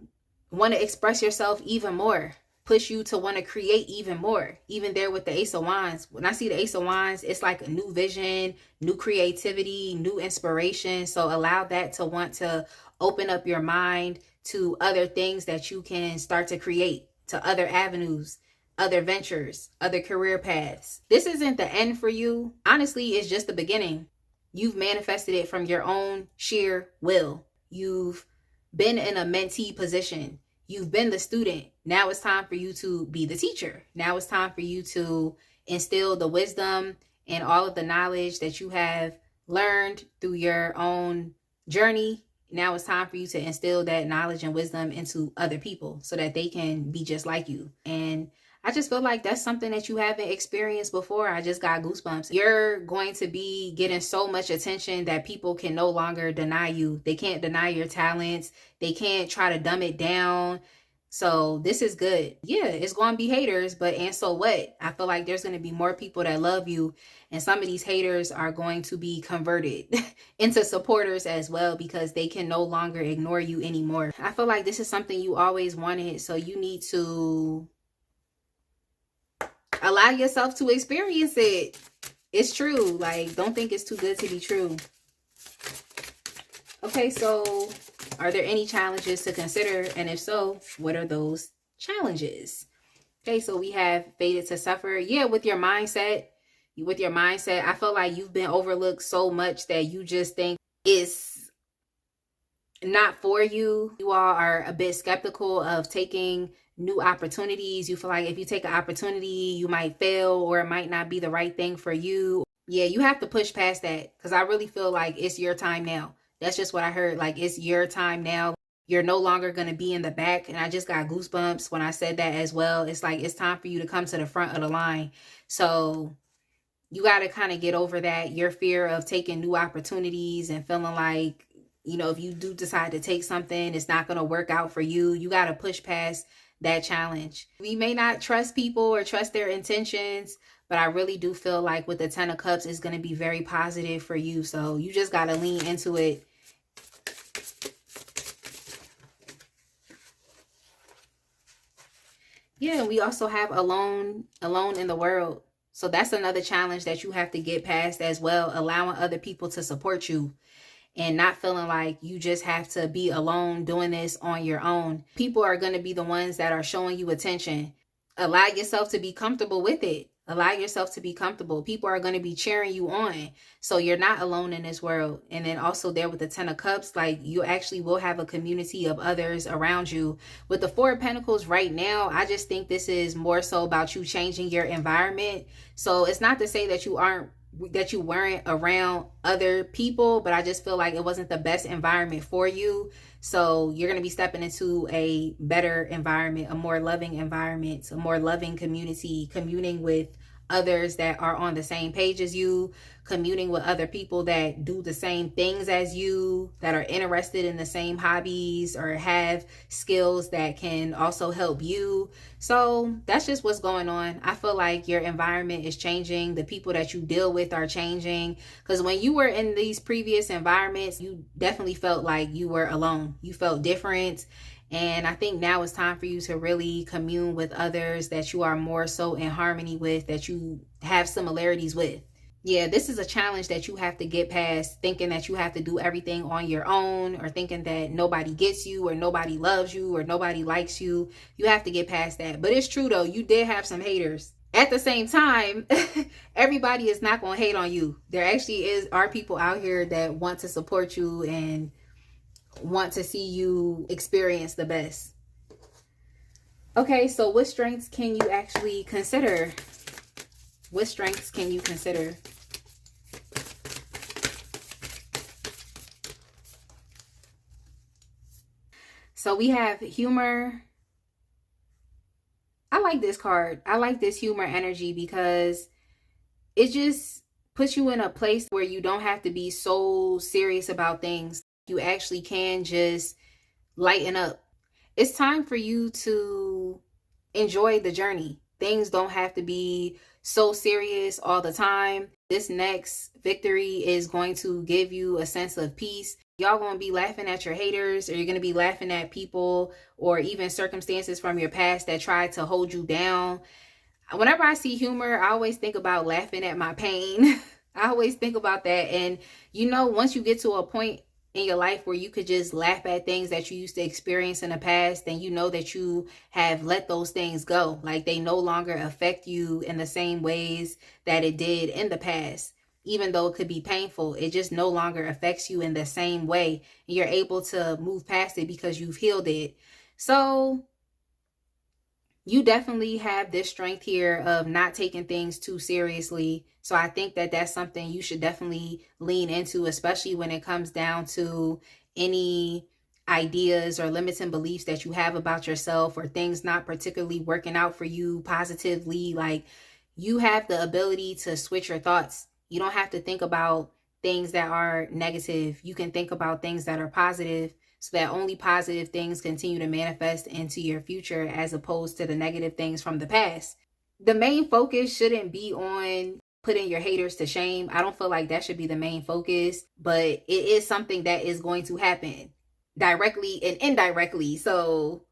want to express yourself even more. Push you to want to create even more. Even there with the Ace of Wands. When I see the Ace of Wands, it's like a new vision, new creativity, new inspiration. So allow that to want to open up your mind to other things that you can start to create, to other avenues, other ventures, other career paths. This isn't the end for you. Honestly, it's just the beginning. You've manifested it from your own sheer will. You've been in a mentee position. You've been the student. Now it's time for you to be the teacher. Now it's time for you to instill the wisdom and all of the knowledge that you have learned through your own journey. Now it's time for you to instill that knowledge and wisdom into other people so that they can be just like you. And I just feel like that's something that you haven't experienced before. I just got goosebumps. You're going to be getting so much attention that people can no longer deny you. They can't deny your talents. They can't try to dumb it down. So this is good. Yeah, it's going to be haters, but and so what? I feel like there's going to be more people that love you, and some of these haters are going to be converted into supporters as well because they can no longer ignore you anymore. I feel like this is something you always wanted, so you need to allow yourself to experience it. It's true. Like, don't think it's too good to be true. Okay, so are there any challenges to consider? And if so, what are those challenges? Okay, so we have fated to suffer. Yeah, with your mindset, I feel like you've been overlooked so much that you just think it's not for you. You all are a bit skeptical of taking new opportunities. You feel like if you take an opportunity, you might fail or it might not be the right thing for you. Yeah, you have to push past that, because I really feel like it's your time now. That's just what I heard. Like, it's your time now. You're no longer going to be in the back. And I just got goosebumps when I said that as well. It's like, it's time for you to come to the front of the line. So you got to kind of get over that, your fear of taking new opportunities and feeling like, you know, if you do decide to take something, it's not going to work out for you. You got to push past that challenge. We may not trust people or trust their intentions, but I really do feel like with the 10 of Cups, it's going to be very positive for you. So you just got to lean into it. Yeah, we also have alone in the world. So that's another challenge that you have to get past as well, allowing other people to support you and not feeling like you just have to be alone doing this on your own. People are going to be the ones that are showing you attention. Allow yourself to be comfortable with it. Allow yourself to be comfortable. People are going to be cheering you on. So you're not alone in this world. And then also there with the 10 of Cups, like, you actually will have a community of others around you. With the 4 of Pentacles right now, I just think this is more so about you changing your environment. So it's not to say that you weren't around other people, but I just feel like it wasn't the best environment for you. So you're going to be stepping into a better environment, a more loving environment, a more loving community, communing with others that are on the same page as you, communing with other people that do the same things as you, that are interested in the same hobbies or have skills that can also help you. So that's just what's going on. I feel like your environment is changing. The people that you deal with are changing, because when you were in these previous environments, you definitely felt like you were alone. You felt different. And I think now it's time for you to really commune with others that you are more so in harmony with, that you have similarities with. Yeah, this is a challenge that you have to get past, thinking that you have to do everything on your own, or thinking that nobody gets you or nobody loves you or nobody likes you. You have to get past that. But it's true though, you did have some haters. At the same time, everybody is not going to hate on you. There actually are people out here that want to support you and want to see you experience the best. Okay, so what strengths can you actually consider? What strengths can you consider? So we have humor. I like this card. I like this humor energy because it just puts you in a place where you don't have to be so serious about things. You actually can just lighten up. It's time for you to enjoy the journey. Things don't have to be so serious all the time. This next victory is going to give you a sense of peace. Y'all going to be laughing at your haters, or you're going to be laughing at people or even circumstances from your past that tried to hold you down. Whenever I see humor, I always think about laughing at my pain. I always think about that. And you know, once you get to a point in your life where you could just laugh at things that you used to experience in the past, then you know that you have let those things go. Like, they no longer affect you in the same ways that it did in the past. Even though it could be painful, it just no longer affects you in the same way. And you're able to move past it because you've healed it. So you definitely have this strength here of not taking things too seriously. So I think that that's something you should definitely lean into, especially when it comes down to any ideas or limiting beliefs that you have about yourself, or things not particularly working out for you positively. Like, you have the ability to switch your thoughts. You don't have to think about things that are negative. You can think about things that are positive, so that only positive things continue to manifest into your future, as opposed to the negative things from the past. The main focus shouldn't be on putting your haters to shame. I don't feel like that should be the main focus, but it is something that is going to happen directly and indirectly. So,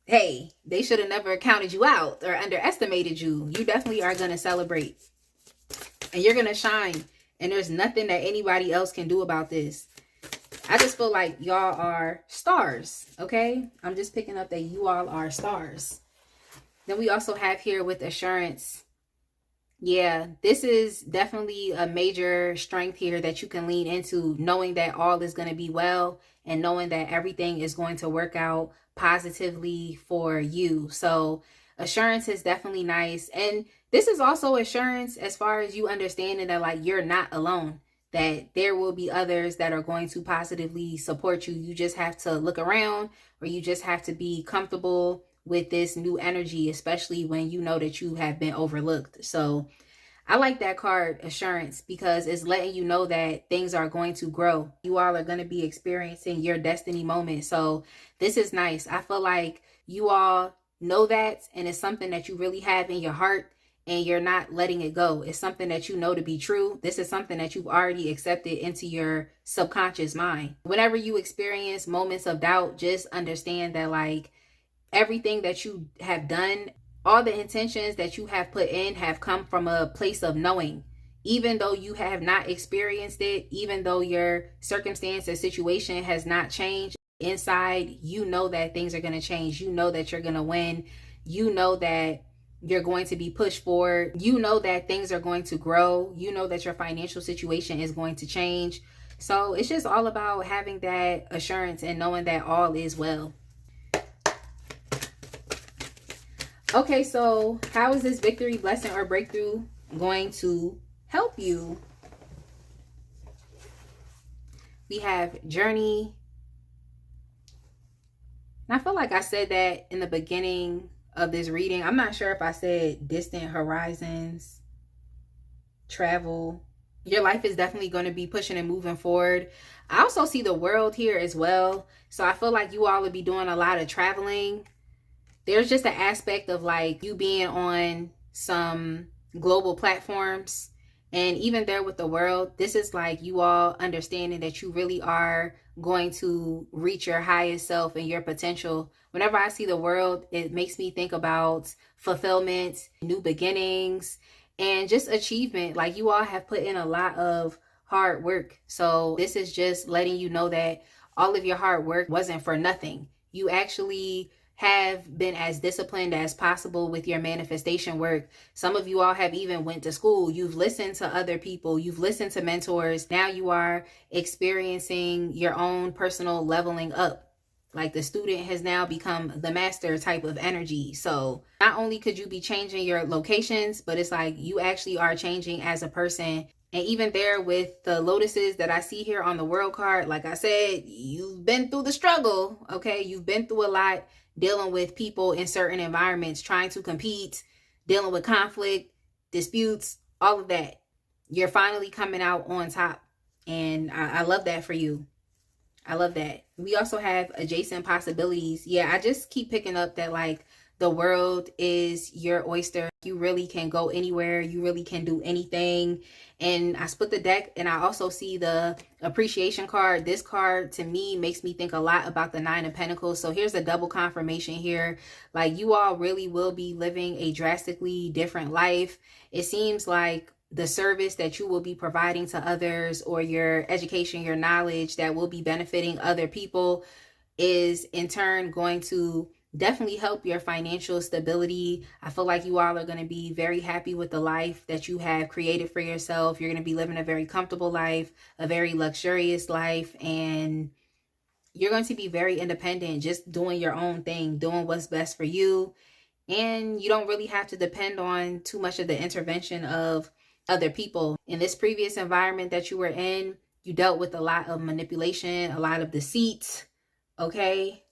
hey, they should have never counted you out or underestimated you. You definitely are going to celebrate. and you're going to shine. And there's nothing that anybody else can do about this. I just feel like y'all are stars, okay? I'm just picking up that you all are stars. Then we also have here with assurance. Yeah, this is definitely a major strength here that you can lean into, knowing that all is going to be well and knowing that everything is going to work out positively for you. So assurance is definitely nice. And this is also assurance as far as you understanding that like you're not alone, that there will be others that are going to positively support you. You just have to look around, or you just have to be comfortable with this new energy, especially when you know that you have been overlooked. So I like that card, assurance, because it's letting you know that things are going to grow. You all are going to be experiencing your destiny moment. So this is nice. I feel like you all know that, and it's something that you really have in your heart, and you're not letting it go. It's something that you know to be true. This is something that you've already accepted into your subconscious mind. Whenever you experience moments of doubt, just understand that like everything that you have done, all the intentions that you have put in have come from a place of knowing. Even though you have not experienced it, even though your circumstance or situation has not changed, inside you know that things are going to change. You know that you're going to win. You know that you're going to be pushed forward. You know that things are going to grow. You know that your financial situation is going to change. So it's just all about having that assurance and knowing that all is well. Okay, so how is this victory, blessing, or breakthrough going to help you? We have journey. And I feel like I said that in the beginning of this reading. I'm not sure if I said distant horizons, travel. Your life is definitely going to be pushing and moving forward. I also see the world here as well. So I feel like you all will be doing a lot of traveling. There's just an aspect of like you being on some global platforms, and even there with the world, this is like you all understanding that you really are going to reach your highest self and your potential. Whenever I see the world, it makes me think about fulfillment, new beginnings, and just achievement. Like you all have put in a lot of hard work. So this is just letting you know that all of your hard work wasn't for nothing. You actually have been as disciplined as possible with your manifestation work. Some of you all have even went to school. You've listened to other people. You've listened to mentors. Now you are experiencing your own personal leveling up. Like the student has now become the master type of energy. So not only could you be changing your locations, but it's like you actually are changing as a person. And even there with the lotuses that I see here on the world card, like I said, you've been through the struggle, okay? You've been through a lot, dealing with people in certain environments, trying to compete, dealing with conflict, disputes, all of that. You're finally coming out on top. And I love that for you. I love that. We also have adjacent possibilities. Yeah, I just keep picking up that like the world is your oyster. You really can go anywhere. You really can do anything. And I split the deck and I also see the appreciation card. This card to me makes me think a lot about the Nine of Pentacles. So here's a double confirmation here. Like you all really will be living a drastically different life. It seems like the service that you will be providing to others, or your education, your knowledge that will be benefiting other people, is in turn going to definitely help your financial stability. I feel like you all are going to be very happy with the life that you have created for yourself. You're going to be living a very comfortable life, a very luxurious life, and you're going to be very independent, just doing your own thing, doing what's best for you. And you don't really have to depend on too much of the intervention of other people. In this previous environment that you were in, you dealt with a lot of manipulation, a lot of deceit, okay?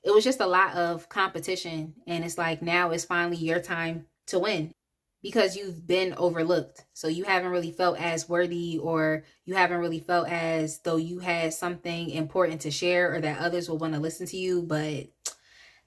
It was just a lot of competition, and it's like now it's finally your time to win because you've been overlooked. So you haven't really felt as worthy, or you haven't really felt as though you had something important to share or that others will want to listen to you. But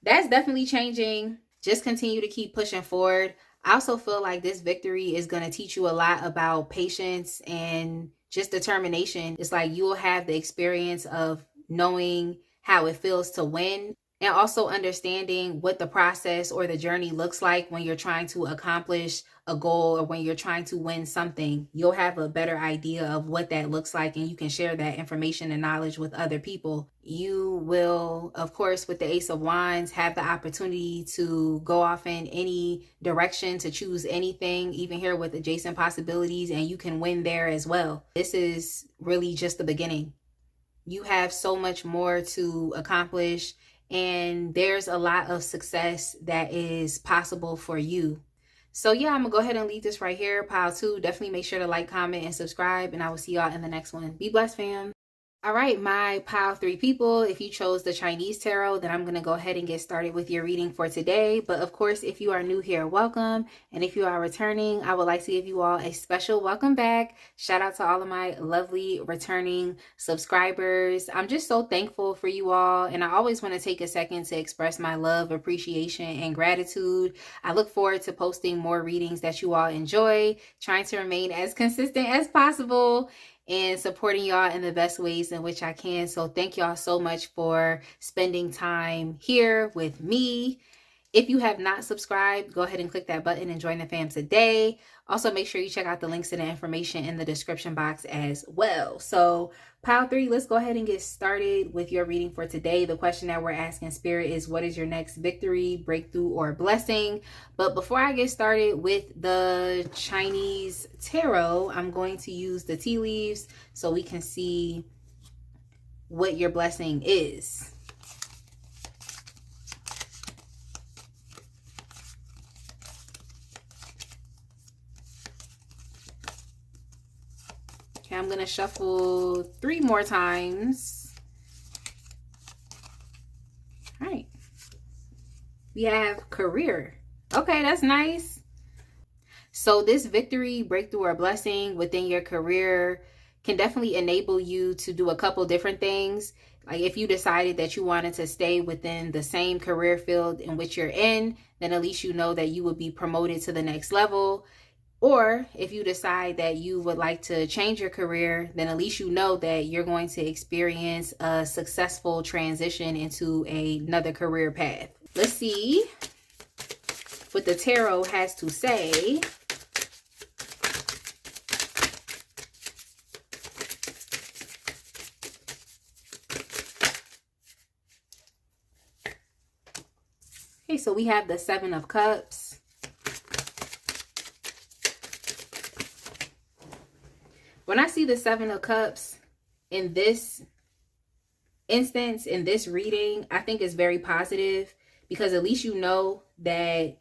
that's definitely changing. Just continue to keep pushing forward. I also feel like this victory is going to teach you a lot about patience and just determination. It's like you will have the experience of knowing how it feels to win, and also understanding what the process or the journey looks like when you're trying to accomplish a goal or when you're trying to win something. You'll have a better idea of what that looks like, and you can share that information and knowledge with other people. You will, of course, with the Ace of Wands, have the opportunity to go off in any direction, to choose anything, even here with adjacent possibilities, and you can win there as well. This is really just the beginning. You have so much more to accomplish, and there's a lot of success that is possible for you. So yeah, I'm gonna go ahead and leave this right here, pile 2. Definitely make sure to like, comment, and subscribe, and I will see y'all in the next one. Be blessed, fam. All right, my pile 3 people, if you chose the Chinese tarot, then I'm going to go ahead and get started with your reading for today. But of course, if you are new here, welcome. And if you are returning, I would like to give you all a special welcome back. Shout out to all of my lovely returning subscribers. I'm just so thankful for you all. And I always want to take a second to express my love, appreciation, and gratitude. I look forward to posting more readings that you all enjoy, trying to remain as consistent as possible, and supporting y'all in the best ways in which I can. So thank y'all so much for spending time here with me. If you have not subscribed, go ahead and click that button and join the fam today. Also, make sure you check out the links and the information in the description box as well. So pile 3, let's go ahead and get started with your reading for today. The question that we're asking Spirit is, what is your next victory, breakthrough, or blessing? But before I get started with the Chinese tarot, I'm going to use the tea leaves so we can see what your blessing is. I'm going to shuffle 3 more times. All right. We have career. Okay, that's nice. So this victory, breakthrough, or blessing within your career can definitely enable you to do a couple different things. Like if you decided that you wanted to stay within the same career field in which you're in, then at least you know that you would be promoted to the next level. Or if you decide that you would like to change your career, then at least you know that you're going to experience a successful transition into another career path. Let's see what the tarot has to say. Okay, so we have the 7 of Cups. When I see the 7 of Cups in this instance, in this reading, I think it's very positive, because at least you know that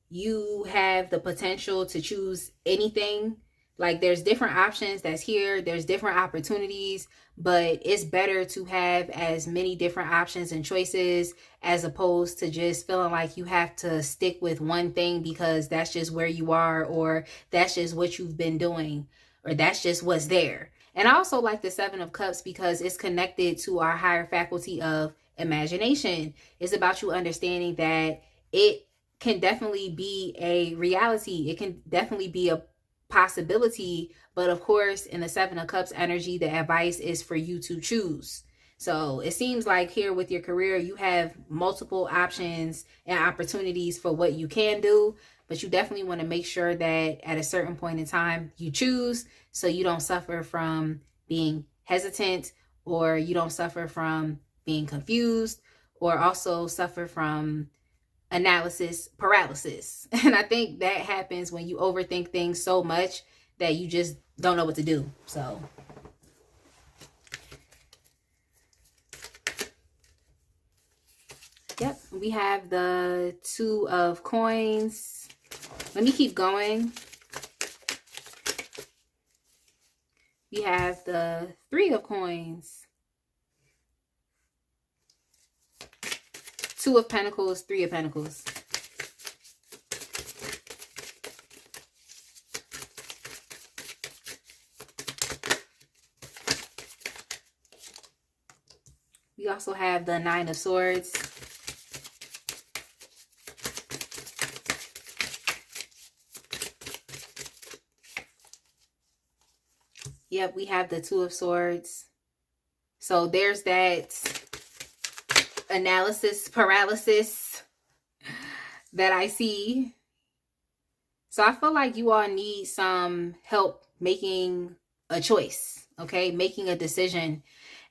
you have the potential to choose anything. Like there's different options that's here, there's different opportunities, but it's better to have as many different options and choices as opposed to just feeling like you have to stick with one thing because that's just where you are, or that's just what you've been doing, or that's just what's there. And I also like the 7 of Cups because it's connected to our higher faculty of imagination. It's about you understanding that it can definitely be a reality. It can definitely be a possibility. But of course, in the 7 of Cups energy, the advice is for you to choose. So it seems like here with your career, you have multiple options and opportunities for what you can do. But you definitely want to make sure that at a certain point in time you choose, so you don't suffer from being hesitant, or you don't suffer from being confused, or also suffer from analysis paralysis. And I think that happens when you overthink things so much that you just don't know what to do. So yep, we have the 2 of Coins. Let me keep going. We have the 3 of Coins. 2 of Pentacles, 3 of Pentacles. We also have the 9 of Swords. Yep, we have the 2 of Swords. So there's that analysis paralysis that I see. So I feel like you all need some help making a choice, okay? Making a decision.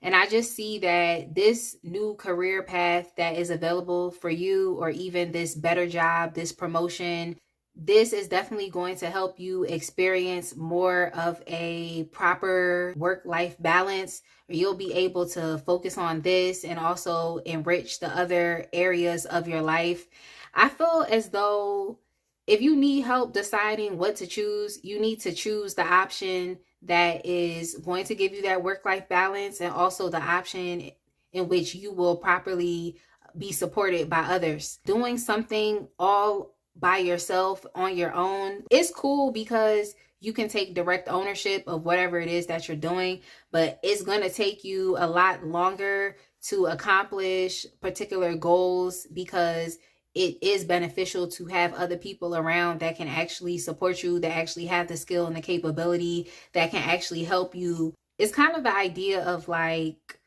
And I just see that this new career path that is available for you, or even this better job, this promotion, this is definitely going to help you experience more of a proper work-life balance, or you'll be able to focus on this and also enrich the other areas of your life. I feel as though if you need help deciding what to choose, you need to choose the option that is going to give you that work-life balance, and also the option in which you will properly be supported by others. Doing something all by yourself on your own is cool because you can take direct ownership of whatever it is that you're doing, but it's going to take you a lot longer to accomplish particular goals, because it is beneficial to have other people around that can actually support you, that actually have the skill and the capability, that can actually help you. It's kind of the idea of like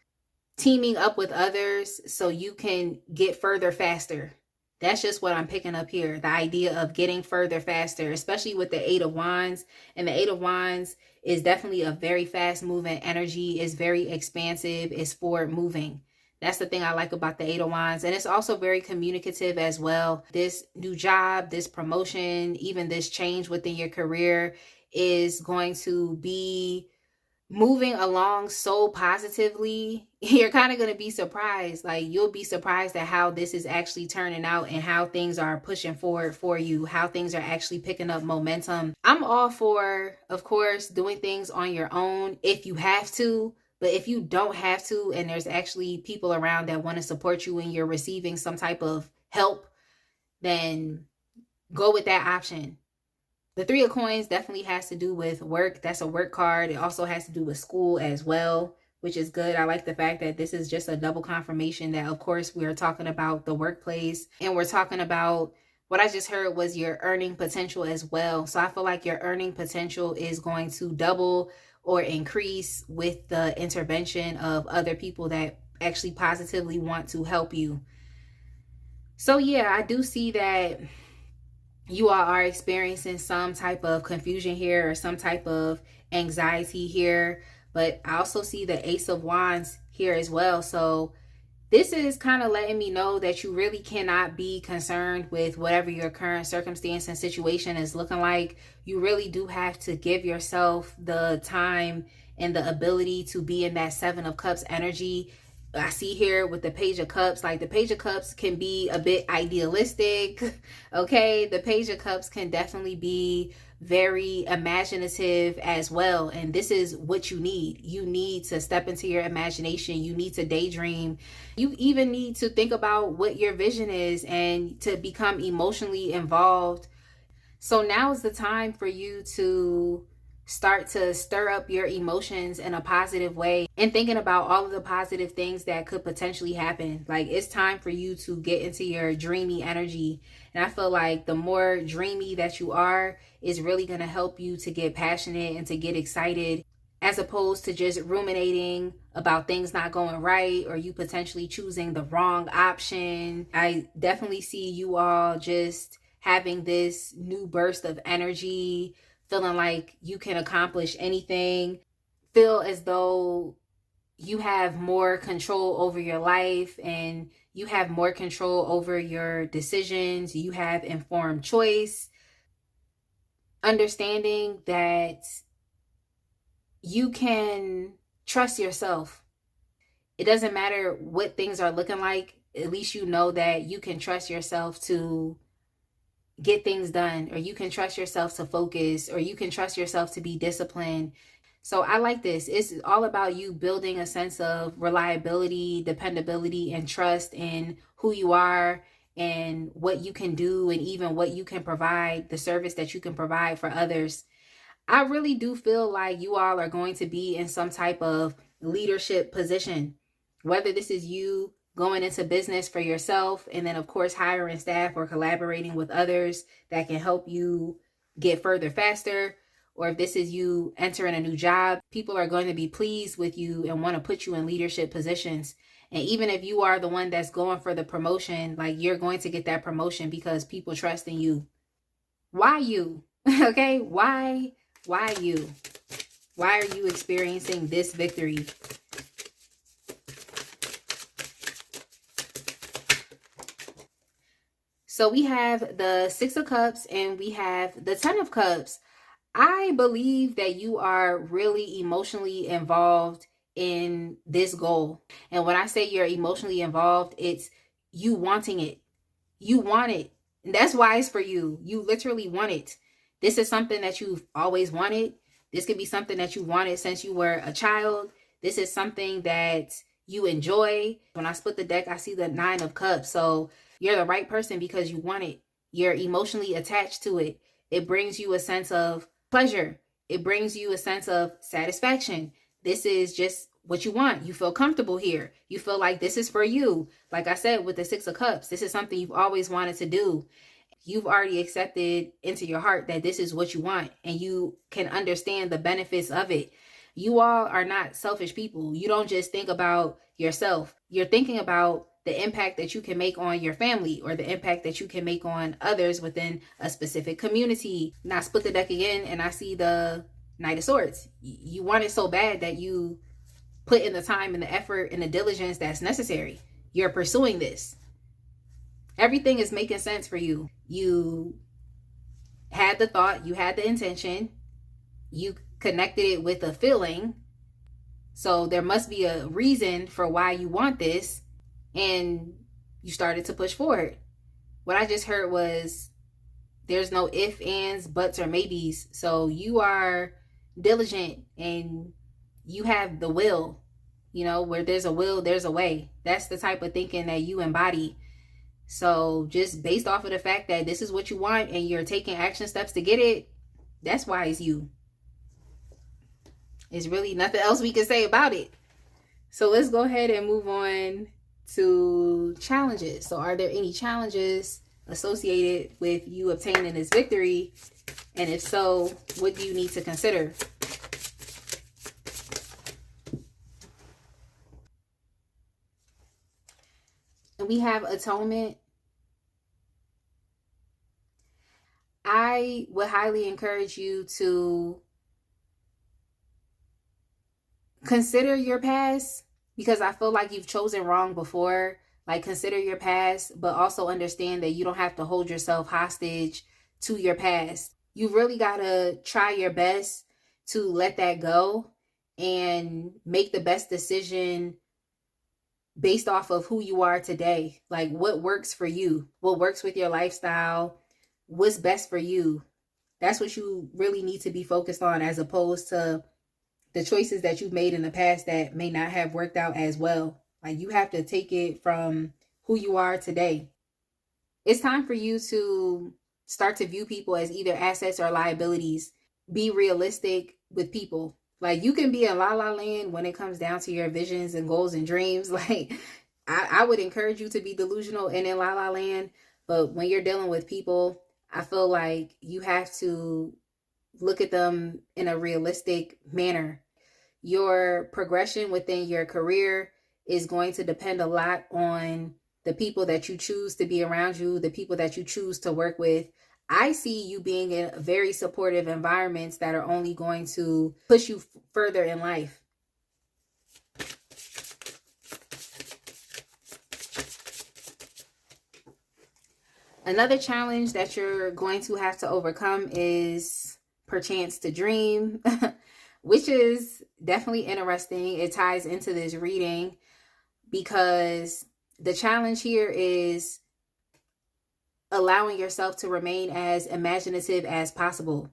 teaming up with others so you can get further faster. That's just what I'm picking up here. The idea of getting further faster, especially with the Eight of Wands. And the Eight of Wands is definitely a very fast moving energy. It's very expansive. It's forward moving. That's the thing I like about the Eight of Wands. And it's also very communicative as well. This new job, this promotion, even this change within your career is going to be moving along so positively. You're kind of going to be surprised. Like, you'll be surprised at how this is actually turning out and how things are pushing forward for you, how things are actually picking up momentum. I'm all for, of course, doing things on your own if you have to. But if you don't have to, and there's actually people around that want to support you and you're receiving some type of help, then go with that option. The Three of Coins definitely has to do with work. That's a work card. It also has to do with school as well, which is good. I like the fact that this is just a double confirmation that, of course, we are talking about the workplace, and we're talking about what I just heard was your earning potential as well. So I feel like your earning potential is going to double or increase with the intervention of other people that actually positively want to help you. So yeah, I do see that you all are experiencing some type of confusion here or some type of anxiety here, but I also see the Ace of Wands here as well. So this is kind of letting me know that you really cannot be concerned with whatever your current circumstance and situation is looking like. You really do have to give yourself the time and the ability to be in that Seven of Cups energy. I see here with the Page of Cups, like the Page of Cups can be a bit idealistic, okay? The Page of Cups can definitely be very imaginative as well. And this is what you need. You need to step into your imagination. You need to daydream. You even need to think about what your vision is and to become emotionally involved. So now is the time for you to start to stir up your emotions in a positive way and thinking about all of the positive things that could potentially happen. Like, it's time for you to get into your dreamy energy. And I feel like the more dreamy that you are is really going to help you to get passionate and to get excited, as opposed to just ruminating about things not going right or you potentially choosing the wrong option. I definitely see you all just having this new burst of energy, feeling like you can accomplish anything, feel as though you have more control over your life and you have more control over your decisions. You have informed choice, understanding that you can trust yourself. It doesn't matter what things are looking like. At least you know that you can trust yourself to get things done, or you can trust yourself to focus, or you can trust yourself to be disciplined. So I like this. It's all about you building a sense of reliability, dependability, and trust in who you are and what you can do, and even what you can provide, the service that you can provide for others. I really do feel like you all are going to be in some type of leadership position, whether this is you going into business for yourself, and then of course hiring staff or collaborating with others that can help you get further faster, or if this is you entering a new job. People are going to be pleased with you and want to put you in leadership positions. And even if you are the one that's going for the promotion, like, you're going to get that promotion because people trust in you. Why you? Okay, why you? Why are you experiencing this victory? So we have the Six of Cups and we have the Ten of Cups. I believe that you are really emotionally involved in this goal. And when I say you're emotionally involved, it's you wanting it. You want it. And that's why it's for you. You literally want it. This is something that you've always wanted. This could be something that you wanted since you were a child. This is something that you enjoy. When I split the deck, I see the Nine of Cups. So you're the right person because you want it. You're emotionally attached to it. It brings you a sense of pleasure. It brings you a sense of satisfaction. This is just what you want. You feel comfortable here. You feel like this is for you. Like I said, with the Six of Cups, this is something you've always wanted to do. You've already accepted into your heart that this is what you want, and you can understand the benefits of it. You all are not selfish people. You don't just think about yourself. You're thinking about the impact that you can make on your family, or the impact that you can make on others within a specific community. Now, I split the deck again and I see the Knight of Swords. You want it so bad that you put in the time and the effort and the diligence that's necessary. You're pursuing this. Everything is making sense for you. You had the thought, you had the intention, you connected it with a feeling. So there must be a reason for why you want this, and you started to push forward. What I just heard was there's no ifs, ands, buts, or maybes. So you are diligent and you have the will. You know, where there's a will, there's a way. That's the type of thinking that you embody. So just based off of the fact that this is what you want and you're taking action steps to get it, that's why it's you. There's really nothing else we can say about it. So let's go ahead and move on to challenges. So are there any challenges associated with you obtaining this victory? And if so, what do you need to consider? And we have atonement. I would highly encourage you to consider your past, because I feel like you've chosen wrong before. Like, consider your past, but also understand that you don't have to hold yourself hostage to your past. You really got to try your best to let that go and make the best decision based off of who you are today. Like, what works for you, what works with your lifestyle, what's best for you. That's what you really need to be focused on, as opposed to the choices that you've made in the past that may not have worked out as well. Like, you have to take it from who you are today. It's time for you to start to view people as either assets or liabilities. Be realistic with people. Like, you can be in la la land when it comes down to your visions and goals and dreams. Like, I would encourage you to be delusional and in la la land. But when you're dealing with people, I feel like you have to look at them in a realistic manner. Your progression within your career is going to depend a lot on the people that you choose to be around you, the people that you choose to work with. I see you being in very supportive environments that are only going to push you further in life. Another challenge that you're going to have to overcome is perchance to dream, which is definitely interesting. It ties into this reading because the challenge here is allowing yourself to remain as imaginative as possible.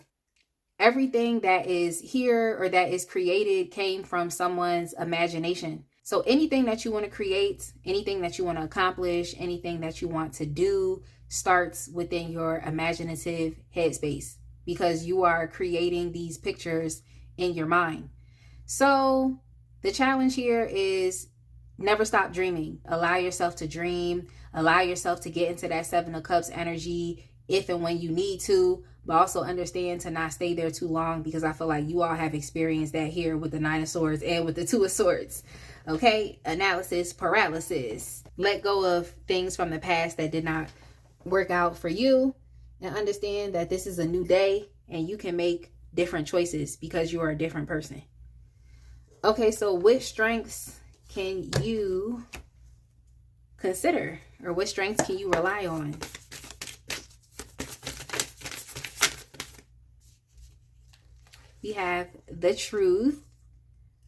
Everything that is here or that is created came from someone's imagination. So anything that you want to create, anything that you want to accomplish, anything that you want to do starts within your imaginative headspace, because you are creating these pictures in your mind. So the challenge here is never stop dreaming. Allow yourself to dream. Allow yourself to get into that Seven of Cups energy if and when you need to. but also understand to not stay there too long, because I feel like you all have experienced that here with the Nine of Swords and with the Two of Swords. Okay, analysis paralysis. Let go of things from the past that did not work out for you, and understand that this is a new day and you can make different choices because you are a different person. Okay, so which strengths can you consider, or what strengths can you rely on? We have the truth.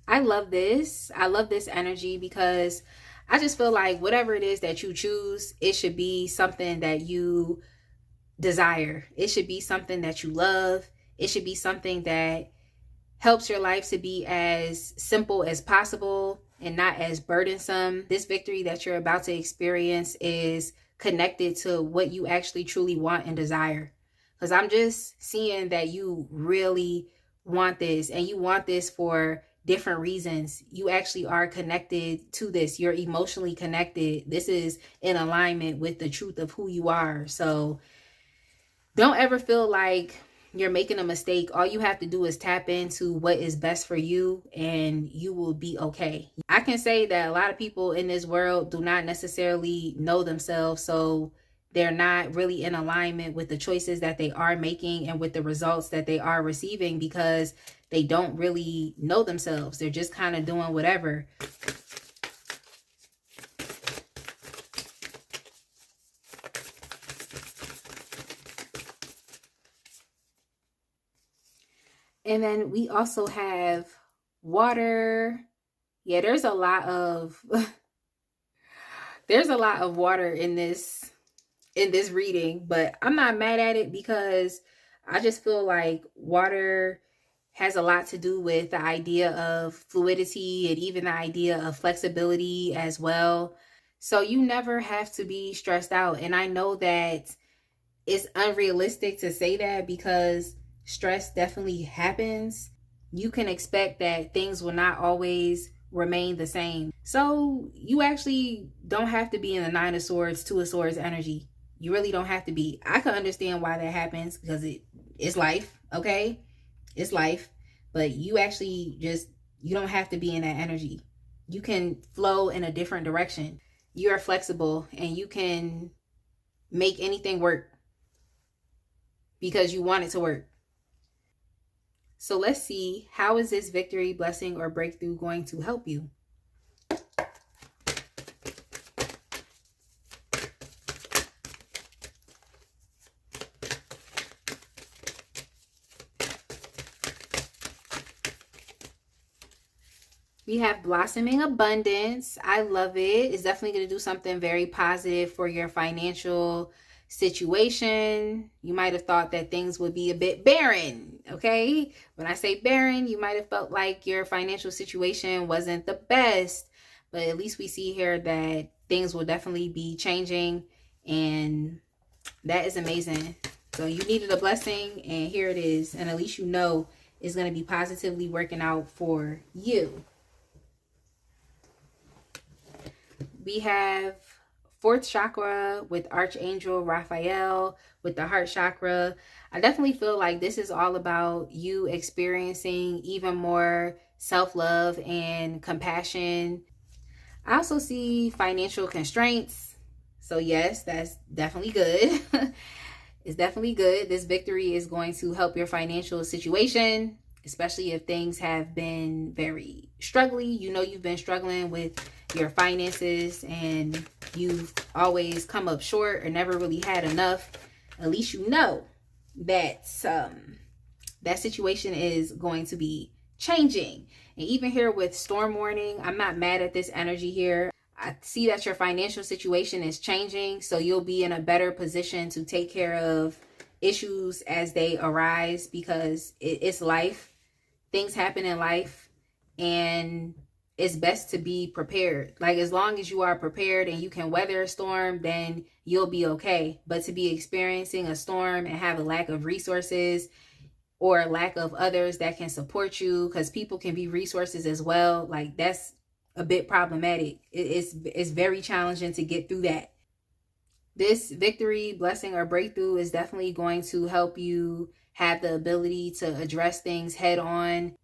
I love this. I love this energy because I just feel like whatever it is that you choose, it should be something that you desire. It should be something that you love. It should be something that helps your life to be as simple as possible and not as burdensome. This victory that you're about to experience is connected to what you actually truly want and desire. Because I'm just seeing that you really want this, and you want this for different reasons. You actually are connected to this. You're emotionally connected. This is in alignment with the truth of who you are. So don't ever feel like you're making a mistake. All you have to do is tap into what is best for you and you will be okay. I can say that a lot of people in this world do not necessarily know themselves, so they're not really in alignment with the choices that they are making and with the results that they are receiving, because they don't really know themselves. They're just kind of doing whatever. And then we also have water. Yeah, there's a lot of there's a lot of water in this reading, but I'm not mad at it because I just feel like water has a lot to do with the idea of fluidity and even the idea of flexibility as well. So you never have to be stressed out. And I know that it's unrealistic to say that because stress definitely happens. You can expect that things will not always remain the same. So you actually don't have to be in the Nine of Swords, Two of Swords energy. You really don't have to be. I can understand why that happens because it's life, okay? It's life. But you actually you don't have to be in that energy. You can flow in a different direction. You are flexible and you can make anything work because you want it to work. So let's see, how is this victory, blessing, or breakthrough going to help you? We have blossoming abundance. I love it. It's definitely going to do something very positive for your financial situation. You might have thought that things would be a bit barren, okay? When I say barren, you might have felt like your financial situation wasn't the best, but at least we see here that things will definitely be changing, and that is amazing. So you needed a blessing, and here it is, and at least you know it's going to be positively working out for you. We have fourth chakra with Archangel Raphael with the heart chakra. I definitely feel like this is all about you experiencing even more self-love and compassion. I also see financial constraints. So yes, that's definitely good. It's definitely good. This victory is going to help your financial situation, especially if things have been very struggling. You know, you've been struggling with your finances and you've always come up short or never really had enough. At least you know that that situation is going to be changing. And even here with storm warning, I'm not mad at this energy here. I see that your financial situation is changing, so you'll be in a better position to take care of issues as they arise, because it's life. Things happen in life, and it's best to be prepared. Like, as long as you are prepared and you can weather a storm, then you'll be okay. But to be experiencing a storm and have a lack of resources or a lack of others that can support you, because people can be resources as well, like, that's a bit problematic. It's very challenging to get through that. This victory, blessing, or breakthrough is definitely going to help you have the ability to address things head on,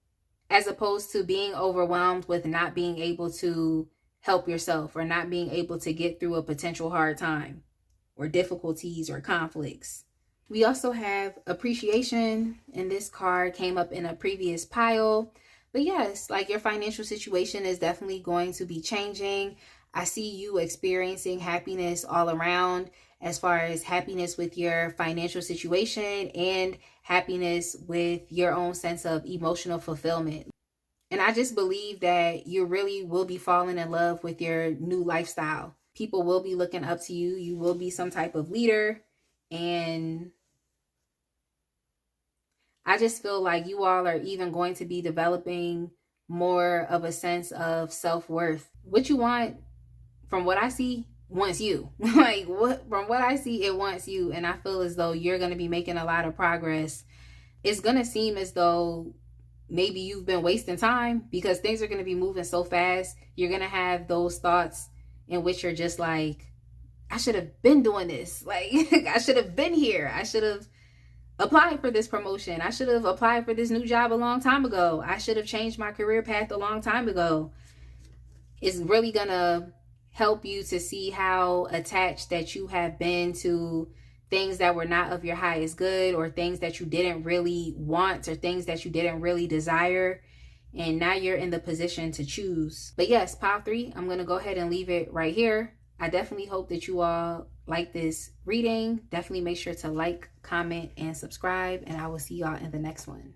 as opposed to being overwhelmed with not being able to help yourself or not being able to get through a potential hard time or difficulties or conflicts. We also have appreciation, and this card came up in a previous pile. But yes, like your financial situation is definitely going to be changing. I see you experiencing happiness all around, as far as happiness with your financial situation and happiness with your own sense of emotional fulfillment. And I just believe that you really will be falling in love with your new lifestyle. People will be looking up to you. You will be some type of leader. And I just feel like you all are even going to be developing more of a sense of self-worth. What you want, from what I see, wants you. From what I see, it wants you. And I feel as though you're going to be making a lot of progress. It's going to seem as though maybe you've been wasting time because things are going to be moving so fast. You're going to have those thoughts in which you're just like, I should have been doing this. Like, I should have been here. I should have applied for this promotion. I should have applied for this new job a long time ago. I should have changed my career path a long time ago. It's really going to help you to see how attached that you have been to things that were not of your highest good, or things that you didn't really want, or things that you didn't really desire. And now you're in the position to choose. But yes, pile 3, I'm going to go ahead and leave it right here. I definitely hope that you all like this reading. Definitely make sure to like, comment, and subscribe. And I will see y'all in the next one.